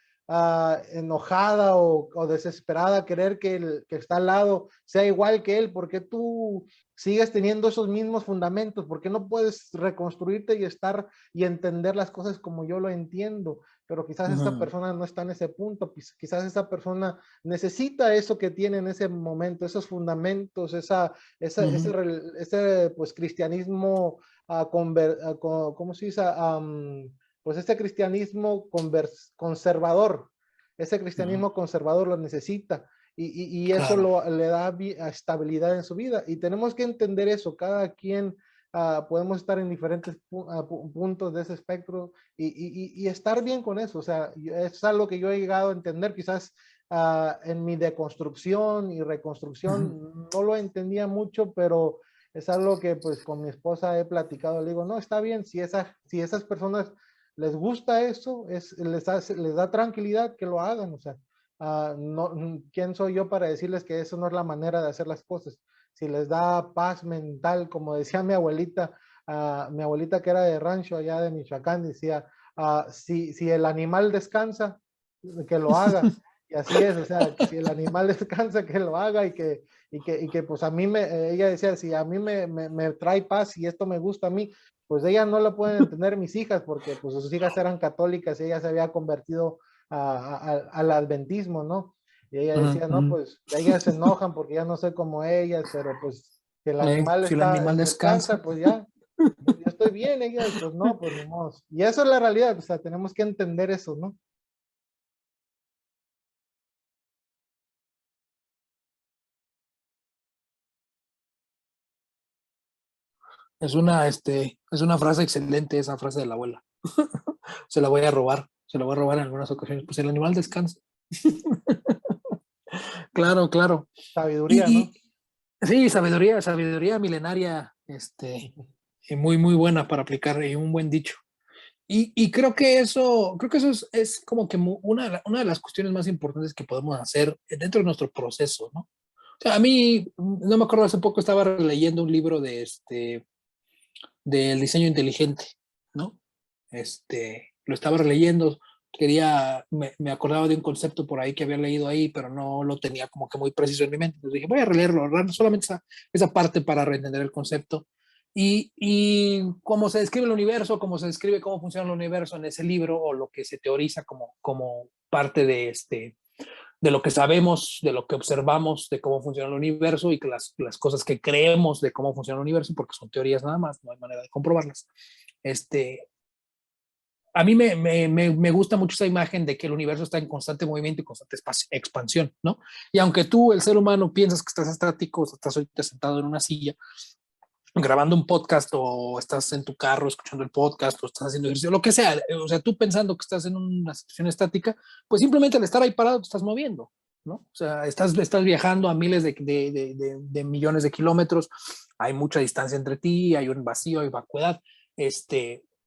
enojada o desesperada, querer que el que está al lado sea igual que él, porque tú sigues teniendo esos mismos fundamentos, porque no puedes reconstruirte y estar y entender las cosas como yo lo entiendo, pero quizás esta persona no está en ese punto, quizás esa persona necesita eso que tiene en ese momento, esos fundamentos, ese pues cristianismo, ¿cómo se dice? Pues ese cristianismo conservador, ese cristianismo conservador lo necesita y eso Claro. le da estabilidad en su vida. Y tenemos que entender eso, cada quien podemos estar en diferentes puntos de ese espectro y estar bien con eso. O sea, es algo que yo he llegado a entender quizás en mi deconstrucción y reconstrucción, no lo entendía mucho, pero es algo que pues con mi esposa he platicado. Le digo, no, está bien, si esas personas les gusta eso, les da tranquilidad que lo hagan, o sea, no, ¿quién soy yo para decirles que eso no es la manera de hacer las cosas? Si les da paz mental, como decía mi abuelita que era de rancho allá de Michoacán, decía, si el animal descansa, que lo haga. Y así es, o sea, si el animal descansa, que lo haga y que pues ella decía, si a mí me trae paz y esto me gusta a mí, pues ella no lo pueden entender mis hijas porque pues sus hijas eran católicas y ella se había convertido al adventismo, ¿no? Y ella decía, no, pues ellas se enojan porque ya no soy como ellas, pero pues que el animal Si el animal descansa, descansa. pues ya, yo estoy bien, ellas, pues no, pues ni modo. Y eso es la realidad, o sea, tenemos que entender eso, ¿no? Es una frase excelente, esa frase de la abuela. Se la voy a robar, se la voy a robar en algunas ocasiones. Pues el animal descansa. Claro, claro. Sabiduría, Y, ¿no? y sí, sabiduría milenaria, y muy, muy buena para aplicar y un buen dicho. Y creo que eso es como que una de las cuestiones más importantes que podemos hacer dentro de nuestro proceso, ¿no? O sea, a mí, no me acuerdo, hace poco estaba leyendo un libro del diseño inteligente, ¿no? Lo estaba releyendo, me acordaba de un concepto por ahí que había leído ahí, pero no lo tenía como que muy preciso en mi mente. Entonces dije, voy a releerlo, solamente esa parte para reentender el concepto. Y cómo se describe el universo, cómo se describe cómo funciona el universo en ese libro, o lo que se teoriza como parte de lo que sabemos, de lo que observamos, de cómo funciona el universo y que las cosas que creemos de cómo funciona el universo, porque son teorías nada más, no hay manera de comprobarlas. A mí me gusta mucho esa imagen de que el universo está en constante movimiento y constante expansión, ¿no? Y aunque tú, el ser humano, piensas que estás estático, estás ahorita sentado en una silla, grabando un podcast, o estás en tu carro escuchando el podcast, o estás haciendo ejercicio, lo que sea, o sea, tú pensando que estás en una situación estática, pues simplemente al estar ahí parado te estás moviendo, ¿no? O sea, estás viajando a miles de millones de kilómetros, hay mucha distancia entre ti, hay un vacío, hay vacuidad,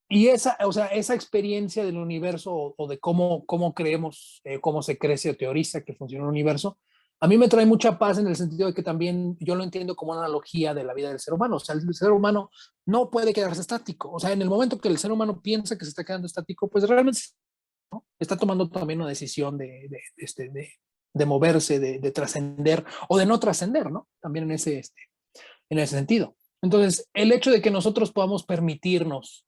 Y esa, o sea, esa experiencia del universo o de cómo creemos, cómo se crece o teoriza que funciona el universo, a mí me trae mucha paz en el sentido de que también yo lo entiendo como una analogía de la vida del ser humano. O sea, el ser humano no puede quedarse estático. O sea, en el momento que el ser humano piensa que se está quedando estático, pues realmente, ¿no?, está tomando también una decisión de moverse, de trascender o de no trascender, ¿no? También en ese sentido. Entonces, el hecho de que nosotros podamos permitirnos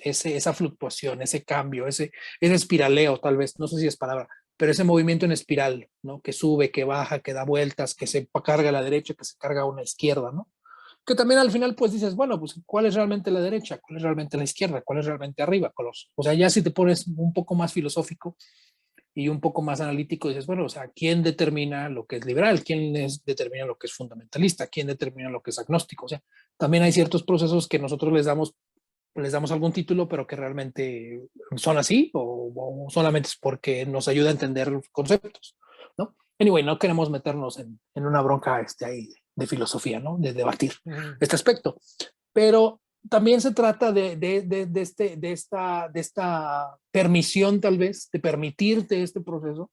esa fluctuación, ese cambio, ese espiraleo, tal vez, no sé si es palabra, pero ese movimiento en espiral, ¿no? Que sube, que baja, que da vueltas, que se carga a la derecha, que se carga a una izquierda, ¿no? Que también al final pues dices, bueno, pues ¿cuál es realmente la derecha? ¿Cuál es realmente la izquierda? ¿Cuál es realmente arriba? O sea, ya si te pones un poco más filosófico y un poco más analítico, dices, bueno, o sea, ¿quién determina lo que es liberal? Determina lo que es fundamentalista? ¿Quién determina lo que es agnóstico? O sea, también hay ciertos procesos que nosotros les damos algún título, pero que realmente son así o solamente es porque nos ayuda a entender conceptos, ¿no? Anyway, no queremos meternos en una bronca ahí de filosofía, ¿no? De debatir este aspecto. Pero también se trata de esta permisión, tal vez, de permitirte este proceso,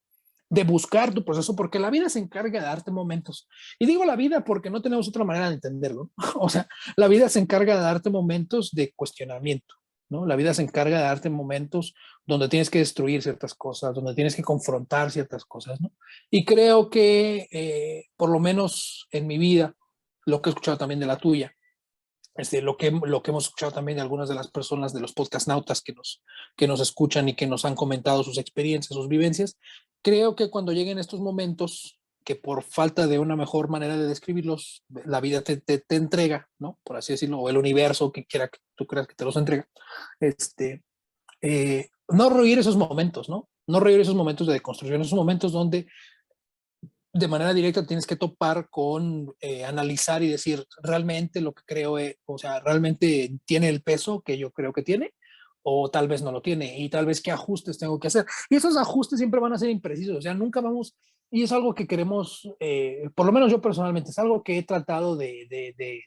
de buscar tu proceso, porque la vida se encarga de darte momentos. Y digo la vida porque no tenemos otra manera de entenderlo. O sea, la vida se encarga de darte momentos de cuestionamiento, ¿no? La vida se encarga de darte momentos donde tienes que destruir ciertas cosas, donde tienes que confrontar ciertas cosas, ¿no? Y creo que, por lo menos en mi vida, lo que he escuchado también de la tuya, lo que hemos escuchado también de algunas de las personas de los podcastnautas que nos escuchan y que nos han comentado sus experiencias, sus vivencias, creo que cuando lleguen estos momentos, que por falta de una mejor manera de describirlos, la vida te entrega, ¿no? Por así decirlo, o el universo que quiera que tú creas que te los entrega, no reír esos momentos, ¿no? No reír esos momentos de deconstrucción, esos momentos donde de manera directa tienes que topar con analizar y decir realmente lo que creo, o sea, realmente tiene el peso que yo creo que tiene, o tal vez no lo tiene, y tal vez qué ajustes tengo que hacer. Y esos ajustes siempre van a ser imprecisos, o sea, nunca vamos, y es algo que queremos, por lo menos yo personalmente, es algo que he tratado de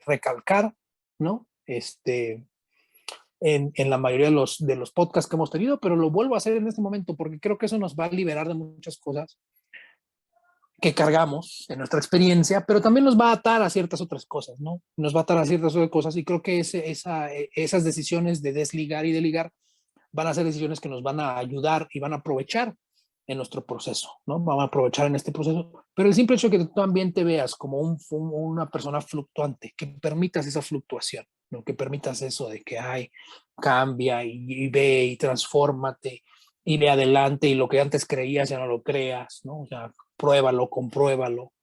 recalcar, ¿no? En la mayoría de los podcasts que hemos tenido, pero lo vuelvo a hacer en este momento porque creo que eso nos va a liberar de muchas cosas que cargamos en nuestra experiencia, pero también nos va a atar a ciertas otras cosas, ¿no? Nos va a atar a ciertas otras cosas y creo que esas decisiones de desligar y de ligar van a ser decisiones que nos van a ayudar y van a aprovechar en nuestro proceso, ¿no? Van a aprovechar en este proceso, pero el simple hecho de que tú también te veas como una persona fluctuante, que permitas esa fluctuación, ¿no? Que permitas eso de que hay, cambia y ve y transfórmate y ve adelante y lo que antes creías ya no lo creas, ¿no? O sea, pruébalo, compruébalo,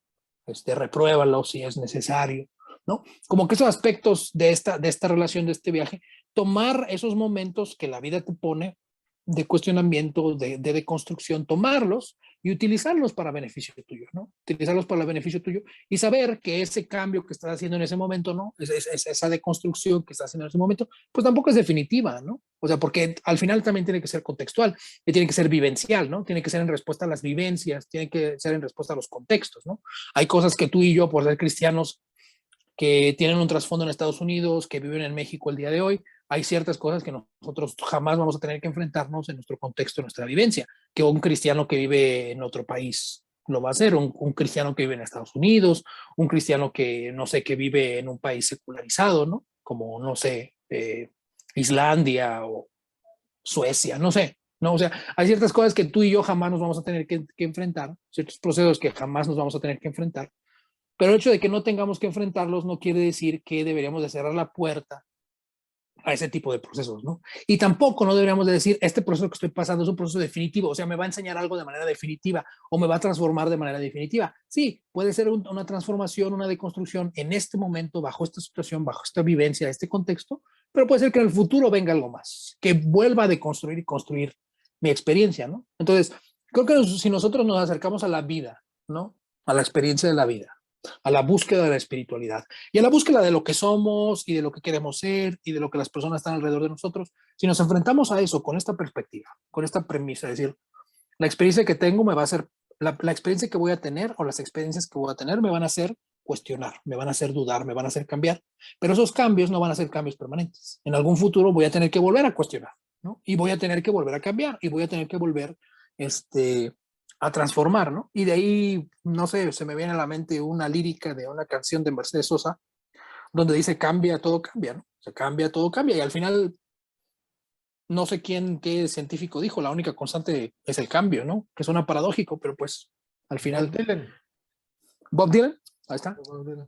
repruébalo si es necesario, ¿no? Como que esos aspectos de esta relación, de este viaje, tomar esos momentos que la vida te pone de cuestionamiento, de deconstrucción, tomarlos y utilizarlos para beneficio tuyo, ¿no? Utilizarlos para beneficio tuyo y saber que ese cambio que estás haciendo en ese momento, ¿no? Esa deconstrucción que estás haciendo en ese momento, pues tampoco es definitiva, ¿no? O sea, porque al final también tiene que ser contextual, y tiene que ser vivencial, ¿no? Tiene que ser en respuesta a las vivencias, tiene que ser en respuesta a los contextos, ¿no? Hay cosas que tú y yo, por ser cristianos, que tienen un trasfondo en Estados Unidos, que viven en México el día de hoy, hay ciertas cosas que nosotros jamás vamos a tener que enfrentarnos en nuestro contexto, en nuestra vivencia, que un cristiano que vive en otro país lo va a hacer, un cristiano que vive en Estados Unidos, un cristiano que, no sé, que vive en un país secularizado, ¿no? Como, no sé, Islandia o Suecia, no sé, ¿no? O sea, hay ciertas cosas que tú y yo jamás nos vamos a tener que enfrentar, ciertos procesos que jamás nos vamos a tener que enfrentar, pero el hecho de que no tengamos que enfrentarlos no quiere decir que deberíamos de cerrar la puerta a ese tipo de procesos, ¿no? Y tampoco no deberíamos de decir, este proceso que estoy pasando es un proceso definitivo, o sea, me va a enseñar algo de manera definitiva o me va a transformar de manera definitiva. Sí, puede ser una transformación, una deconstrucción en este momento, bajo esta situación, bajo esta vivencia, este contexto, pero puede ser que en el futuro venga algo más, que vuelva a deconstruir y construir mi experiencia, ¿no? Entonces, creo que si nosotros nos acercamos a la vida, ¿no? A la experiencia de la vida, a la búsqueda de la espiritualidad y a la búsqueda de lo que somos y de lo que queremos ser y de lo que las personas están alrededor de nosotros, si nos enfrentamos a eso con esta perspectiva, con esta premisa, es decir, la experiencia que tengo me va a hacer, la experiencia que voy a tener o las experiencias que voy a tener me van a hacer cuestionar, me van a hacer dudar, me van a hacer cambiar, pero esos cambios no van a ser cambios permanentes. En algún futuro voy a tener que volver a cuestionar, ¿no? Y voy a tener que volver a cambiar y voy a tener que volver a transformar, ¿no? Y de ahí, no sé, se me viene a la mente una lírica de una canción de Mercedes Sosa, donde dice cambia, todo cambia, ¿no? Se cambia, todo cambia, y al final, no sé qué científico dijo, la única constante es el cambio, ¿no? Que suena paradójico, pero pues al Bob final... Dylan. Bob Dylan, ahí está, Bob Dylan.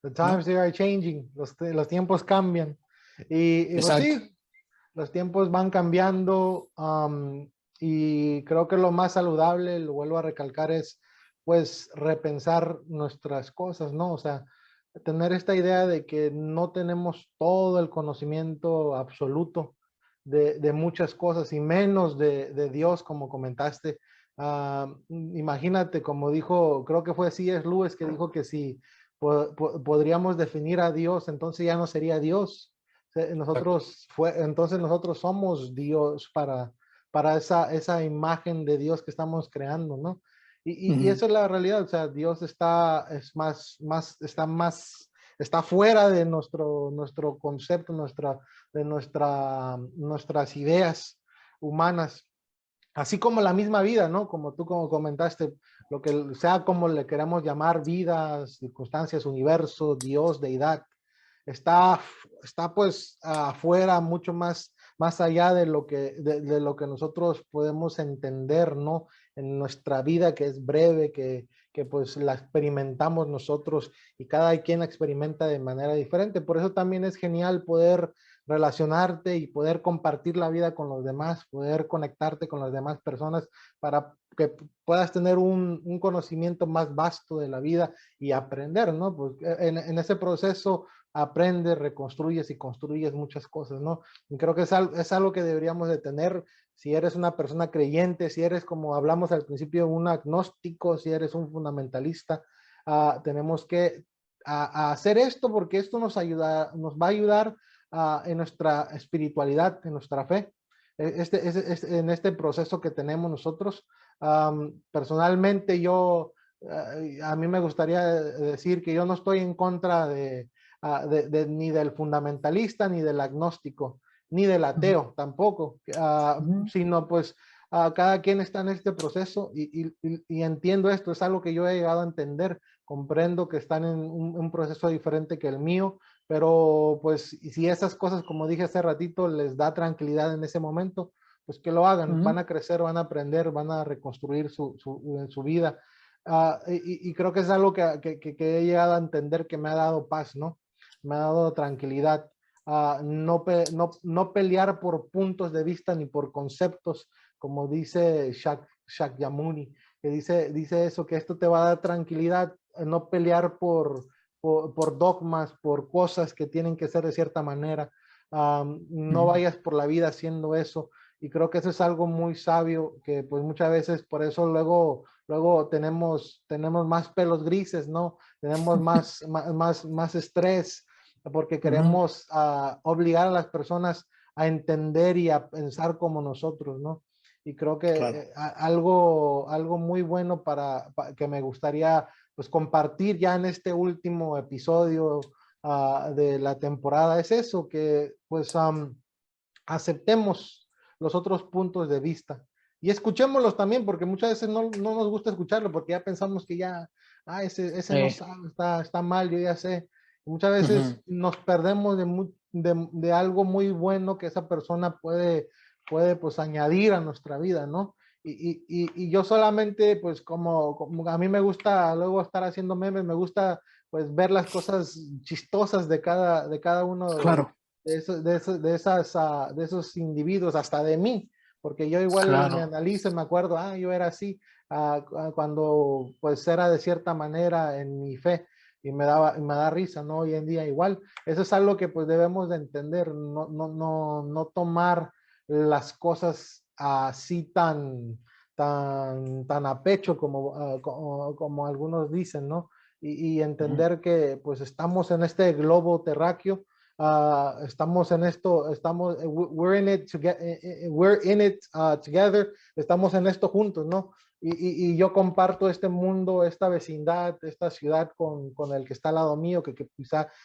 The ¿no? times they are changing, los tiempos cambian. Y pues Exacto. sí, los tiempos van cambiando, y creo que lo más saludable, lo vuelvo a recalcar, es pues repensar nuestras cosas, ¿no? O sea, tener esta idea de que no tenemos todo el conocimiento absoluto de muchas cosas y menos de Dios, como comentaste. Imagínate, como dijo, creo que fue C.S. Lewis que dijo que si podríamos definir a Dios, entonces ya no sería Dios. Entonces nosotros somos Dios para esa imagen de Dios que estamos creando, ¿no? Y Uh-huh. eso es la realidad, o sea, Dios está fuera de nuestro concepto, nuestras ideas humanas, así como la misma vida, ¿no? Como tú como comentaste, lo que sea como le queramos llamar, vida, circunstancias, universo, Dios, deidad, está, está pues afuera, mucho más allá de lo que nosotros podemos entender, ¿no? En nuestra vida, que es breve, que pues la experimentamos nosotros y cada quien la experimenta de manera diferente. Por eso también es genial poder relacionarte y poder compartir la vida con los demás, poder conectarte con las demás personas para que puedas tener un conocimiento más vasto de la vida y aprender, ¿no? Pues en ese proceso aprendes, reconstruyes y construyes muchas cosas, ¿no? Y creo que es algo que deberíamos de tener si eres una persona creyente, si eres, como hablamos al principio, un agnóstico, si eres un fundamentalista, tenemos que hacer esto porque esto nos va a ayudar en nuestra espiritualidad, en nuestra fe, en este proceso que tenemos nosotros. Personalmente a mí me gustaría decir que yo no estoy en contra ni del fundamentalista, ni del agnóstico, ni del ateo tampoco, Uh-huh. sino pues cada quien está en este proceso y entiendo esto, es algo que yo he llegado a entender, comprendo que están en un proceso diferente que el mío, pero pues si esas cosas, como dije hace ratito, les da tranquilidad en ese momento, pues que lo hagan, Uh-huh. van a crecer, van a aprender, van a reconstruir su vida. Y creo que es algo que he llegado a entender que me ha dado paz, ¿no? Me ha dado tranquilidad. No pelear por puntos de vista ni por conceptos, como dice Shakyamuni, que dice eso, que esto te va a dar tranquilidad, no pelear por dogmas, por cosas que tienen que ser de cierta manera. No Uh-huh. vayas por la vida haciendo eso. Y creo que eso es algo muy sabio, que pues muchas veces por eso luego tenemos más pelos grises, ¿no? Tenemos más estrés, porque Uh-huh. queremos obligar a las personas a entender y a pensar como nosotros, ¿no? Y creo que Claro. algo muy bueno que me gustaría pues compartir ya en este último episodio de la temporada es eso, que pues aceptemos los otros puntos de vista y escuchémoslos también, porque muchas veces no nos gusta escucharlo porque ya pensamos que ya, ese no sabe, está mal, yo ya sé. Y muchas Uh-huh. veces nos perdemos de algo muy bueno que esa persona puede pues añadir a nuestra vida, ¿no? Y yo solamente, pues como a mí me gusta luego estar haciendo memes, me gusta pues ver las cosas chistosas de cada uno Claro, de esos individuos, hasta de mí, porque yo igual me claro. analizo y me acuerdo, yo era así, cuando pues era de cierta manera en mi fe y me da risa, ¿no? Hoy en día igual. Eso es algo que pues debemos de entender, no tomar las cosas así tan a pecho como algunos dicen, ¿no? Y Uh-huh. entender que pues estamos en este globo terráqueo, estamos en esto, we're in it together, estamos en esto juntos, ¿no? y yo comparto este mundo, esta vecindad, esta ciudad con el que está al lado mío, que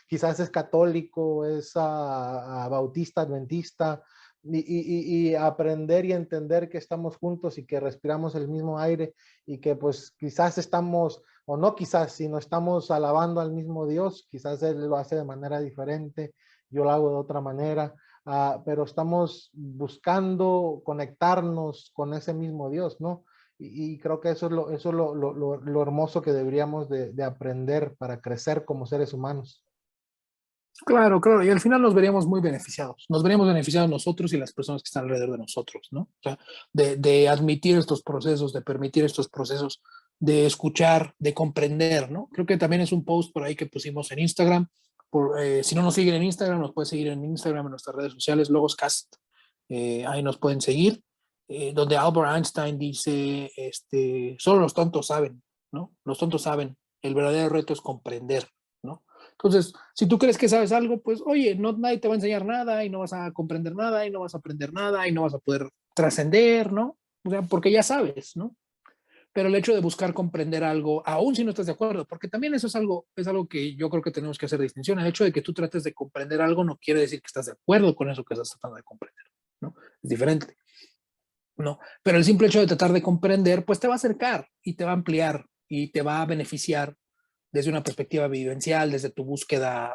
quizás es católico, es bautista, adventista, y aprender y entender que estamos juntos y que respiramos el mismo aire y que pues quizás estamos, o no quizás, sino estamos alabando al mismo Dios, quizás Él lo hace de manera diferente, yo lo hago de otra manera, pero estamos buscando conectarnos con ese mismo Dios, ¿no? Y creo que eso es lo hermoso que deberíamos de aprender para crecer como seres humanos. Claro, claro, y al final nos veríamos muy beneficiados. Nos veríamos beneficiados nosotros y las personas que están alrededor de nosotros, ¿no? O sea, de admitir estos procesos, de permitir estos procesos, de escuchar, de comprender, ¿no? Creo que también es un post por ahí que pusimos en Instagram. Si no nos siguen en Instagram, nos pueden seguir en Instagram, en nuestras redes sociales, Logoscast. Ahí nos pueden seguir. Donde Albert Einstein dice, solo los tontos saben, ¿no? Los tontos saben. El verdadero reto es comprender, ¿no? Entonces, si tú crees que sabes algo, pues oye, no, nadie te va a enseñar nada y no vas a comprender nada y no vas a aprender nada y no vas a poder trascender, ¿no? O sea, porque ya sabes, ¿no? Pero el hecho de buscar comprender algo, aún si no estás de acuerdo, porque también eso es algo que yo creo que tenemos que hacer distinción. El hecho de que tú trates de comprender algo no quiere decir que estás de acuerdo con eso que estás tratando de comprender, ¿no? Es diferente, ¿no? Pero el simple hecho de tratar de comprender, pues te va a acercar y te va a ampliar y te va a beneficiar desde una perspectiva vivencial, desde tu búsqueda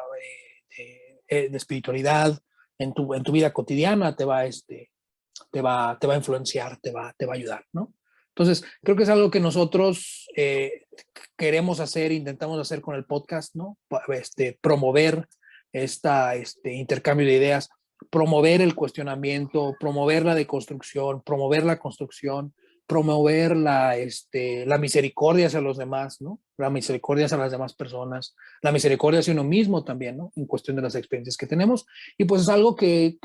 de espiritualidad, en tu vida cotidiana, te va a influenciar, te va a ayudar, ¿no? Entonces, creo que es algo que nosotros queremos hacer, intentamos hacer con el podcast, ¿no? Promover este intercambio de ideas, promover el cuestionamiento, promover la deconstrucción, promover la construcción, promover la misericordia hacia los demás, ¿no? La misericordia hacia las demás personas, la misericordia hacia uno mismo también, ¿no? En cuestión de las experiencias que tenemos. Y pues es algo que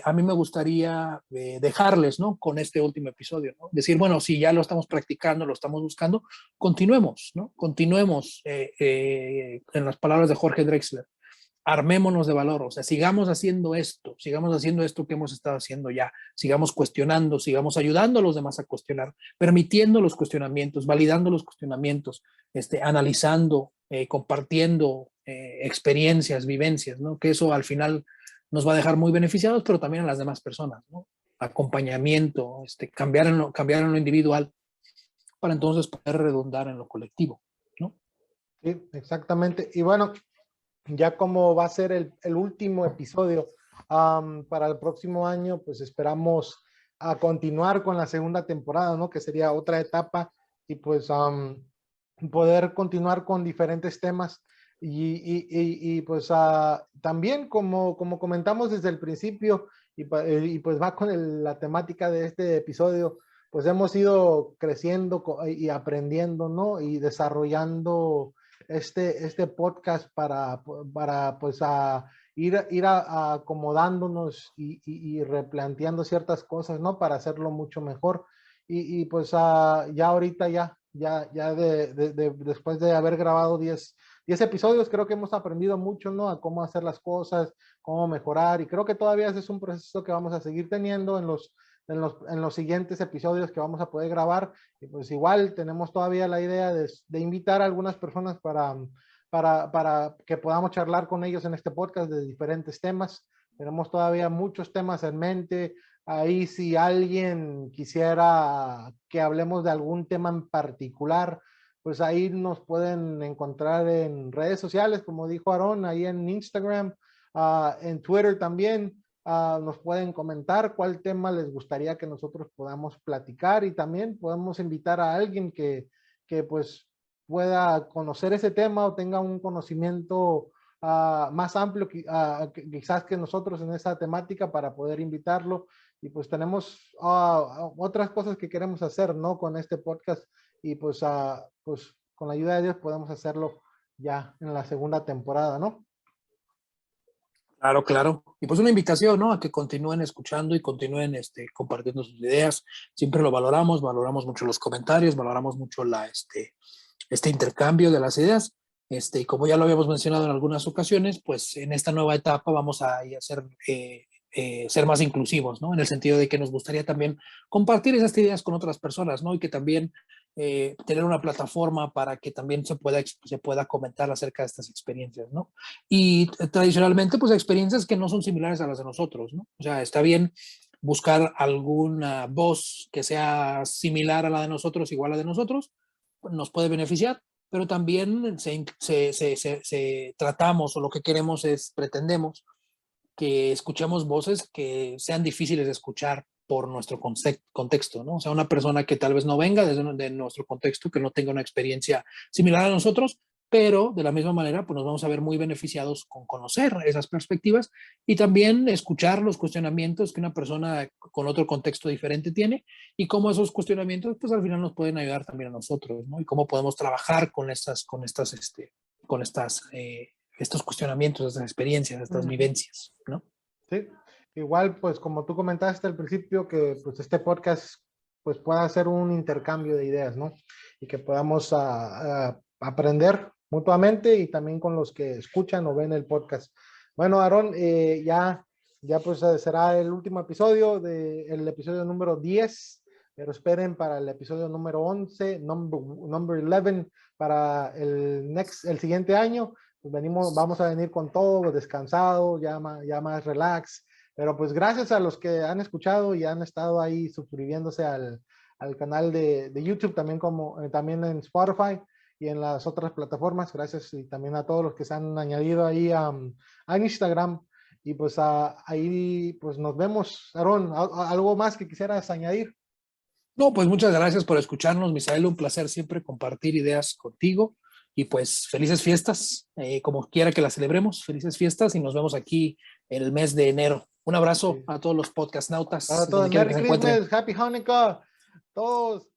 a mí me gustaría dejarles, ¿no? Con este último episodio, ¿no? Decir, bueno, si ya lo estamos practicando, lo estamos buscando, continuemos, ¿no? Continuemos, en las palabras de Jorge Drexler, armémonos de valor, o sea, sigamos haciendo esto que hemos estado haciendo ya, sigamos cuestionando, sigamos ayudando a los demás a cuestionar, permitiendo los cuestionamientos, validando los cuestionamientos, analizando, compartiendo experiencias, vivencias, ¿no? Que eso al final nos va a dejar muy beneficiados, pero también a las demás personas, ¿no? Acompañamiento, cambiar en lo individual para entonces poder redundar en lo colectivo, ¿no? Sí, exactamente. Y bueno, ya como va a ser el último episodio para el próximo año, pues esperamos a continuar con la segunda temporada, ¿no? Que sería otra etapa y pues poder continuar con diferentes temas y pues también como comentamos desde el principio y pues va con la temática de este episodio, pues hemos ido creciendo y aprendiendo, ¿no? Y desarrollando este podcast para pues ir acomodándonos y replanteando ciertas cosas, ¿no? Para hacerlo mucho mejor. Y pues ya ahorita después de haber grabado 10 episodios, creo que hemos aprendido mucho, ¿no? A cómo hacer las cosas, cómo mejorar. Y creo que todavía ese es un proceso que vamos a seguir teniendo en los siguientes episodios que vamos a poder grabar. Y pues igual tenemos todavía la idea de invitar a algunas personas para que podamos charlar con ellos en este podcast de diferentes temas. Tenemos todavía muchos temas en mente. Ahí si alguien quisiera que hablemos de algún tema en particular, pues ahí nos pueden encontrar en redes sociales, como dijo Aarón, ahí en Instagram, en Twitter también. Nos pueden comentar cuál tema les gustaría que nosotros podamos platicar y también podemos invitar a alguien que pues pueda conocer ese tema o tenga un conocimiento más amplio quizás que nosotros en esa temática para poder invitarlo. Y pues tenemos otras cosas que queremos hacer, ¿no? Con este podcast y pues con la ayuda de Dios podemos hacerlo ya en la segunda temporada, ¿no? Claro, claro. Y pues una invitación, ¿no? A que continúen escuchando y continúen compartiendo sus ideas. Siempre lo valoramos, valoramos mucho los comentarios, valoramos mucho este intercambio de las ideas. Y como ya lo habíamos mencionado en algunas ocasiones, pues en esta nueva etapa vamos a hacer ser más inclusivos, ¿no? En el sentido de que nos gustaría también compartir esas ideas con otras personas, ¿no? Y que también tener una plataforma para que también se pueda comentar acerca de estas experiencias, ¿no? Y tradicionalmente, pues experiencias que no son similares a las de nosotros, ¿no? O sea, está bien buscar alguna voz que sea similar a la de nosotros, igual a la de nosotros, nos puede beneficiar, pero también tratamos o lo que queremos es, pretendemos que escuchemos voces que sean difíciles de escuchar por nuestro contexto, ¿no? O sea, una persona que tal vez no venga de nuestro contexto, que no tenga una experiencia similar a nosotros, pero de la misma manera, pues nos vamos a ver muy beneficiados con conocer esas perspectivas y también escuchar los cuestionamientos que una persona con otro contexto diferente tiene y cómo esos cuestionamientos, pues al final nos pueden ayudar también a nosotros, ¿no? Y cómo podemos trabajar con estos cuestionamientos, estas experiencias, estas vivencias, ¿no? Sí, igual pues como tú comentaste al principio que pues este podcast pues pueda ser un intercambio de ideas, ¿no? Y que podamos aprender mutuamente y también con los que escuchan o ven el podcast. Bueno, Aarón, ya pues será el último episodio el episodio número 10, pero esperen para el episodio número 11, number 11 para el siguiente año. Pues vamos a venir con todo descansado, ya más relax. Pero pues gracias a los que han escuchado y han estado ahí suscribiéndose al canal de YouTube, también en Spotify y en las otras plataformas. Gracias y también a todos los que se han añadido ahí a Instagram. Y pues ahí pues nos vemos. Aarón, ¿algo más que quisieras añadir? No, pues muchas gracias por escucharnos, Misael. Un placer siempre compartir ideas contigo. Y pues felices fiestas, como quiera que las celebremos, felices fiestas y nos vemos aquí en el mes de enero. Un abrazo Sí. a todos los podcastnautas, Para donde todos, quiera que Merry se encuentren. Christmas, Happy Hanukkah, todos.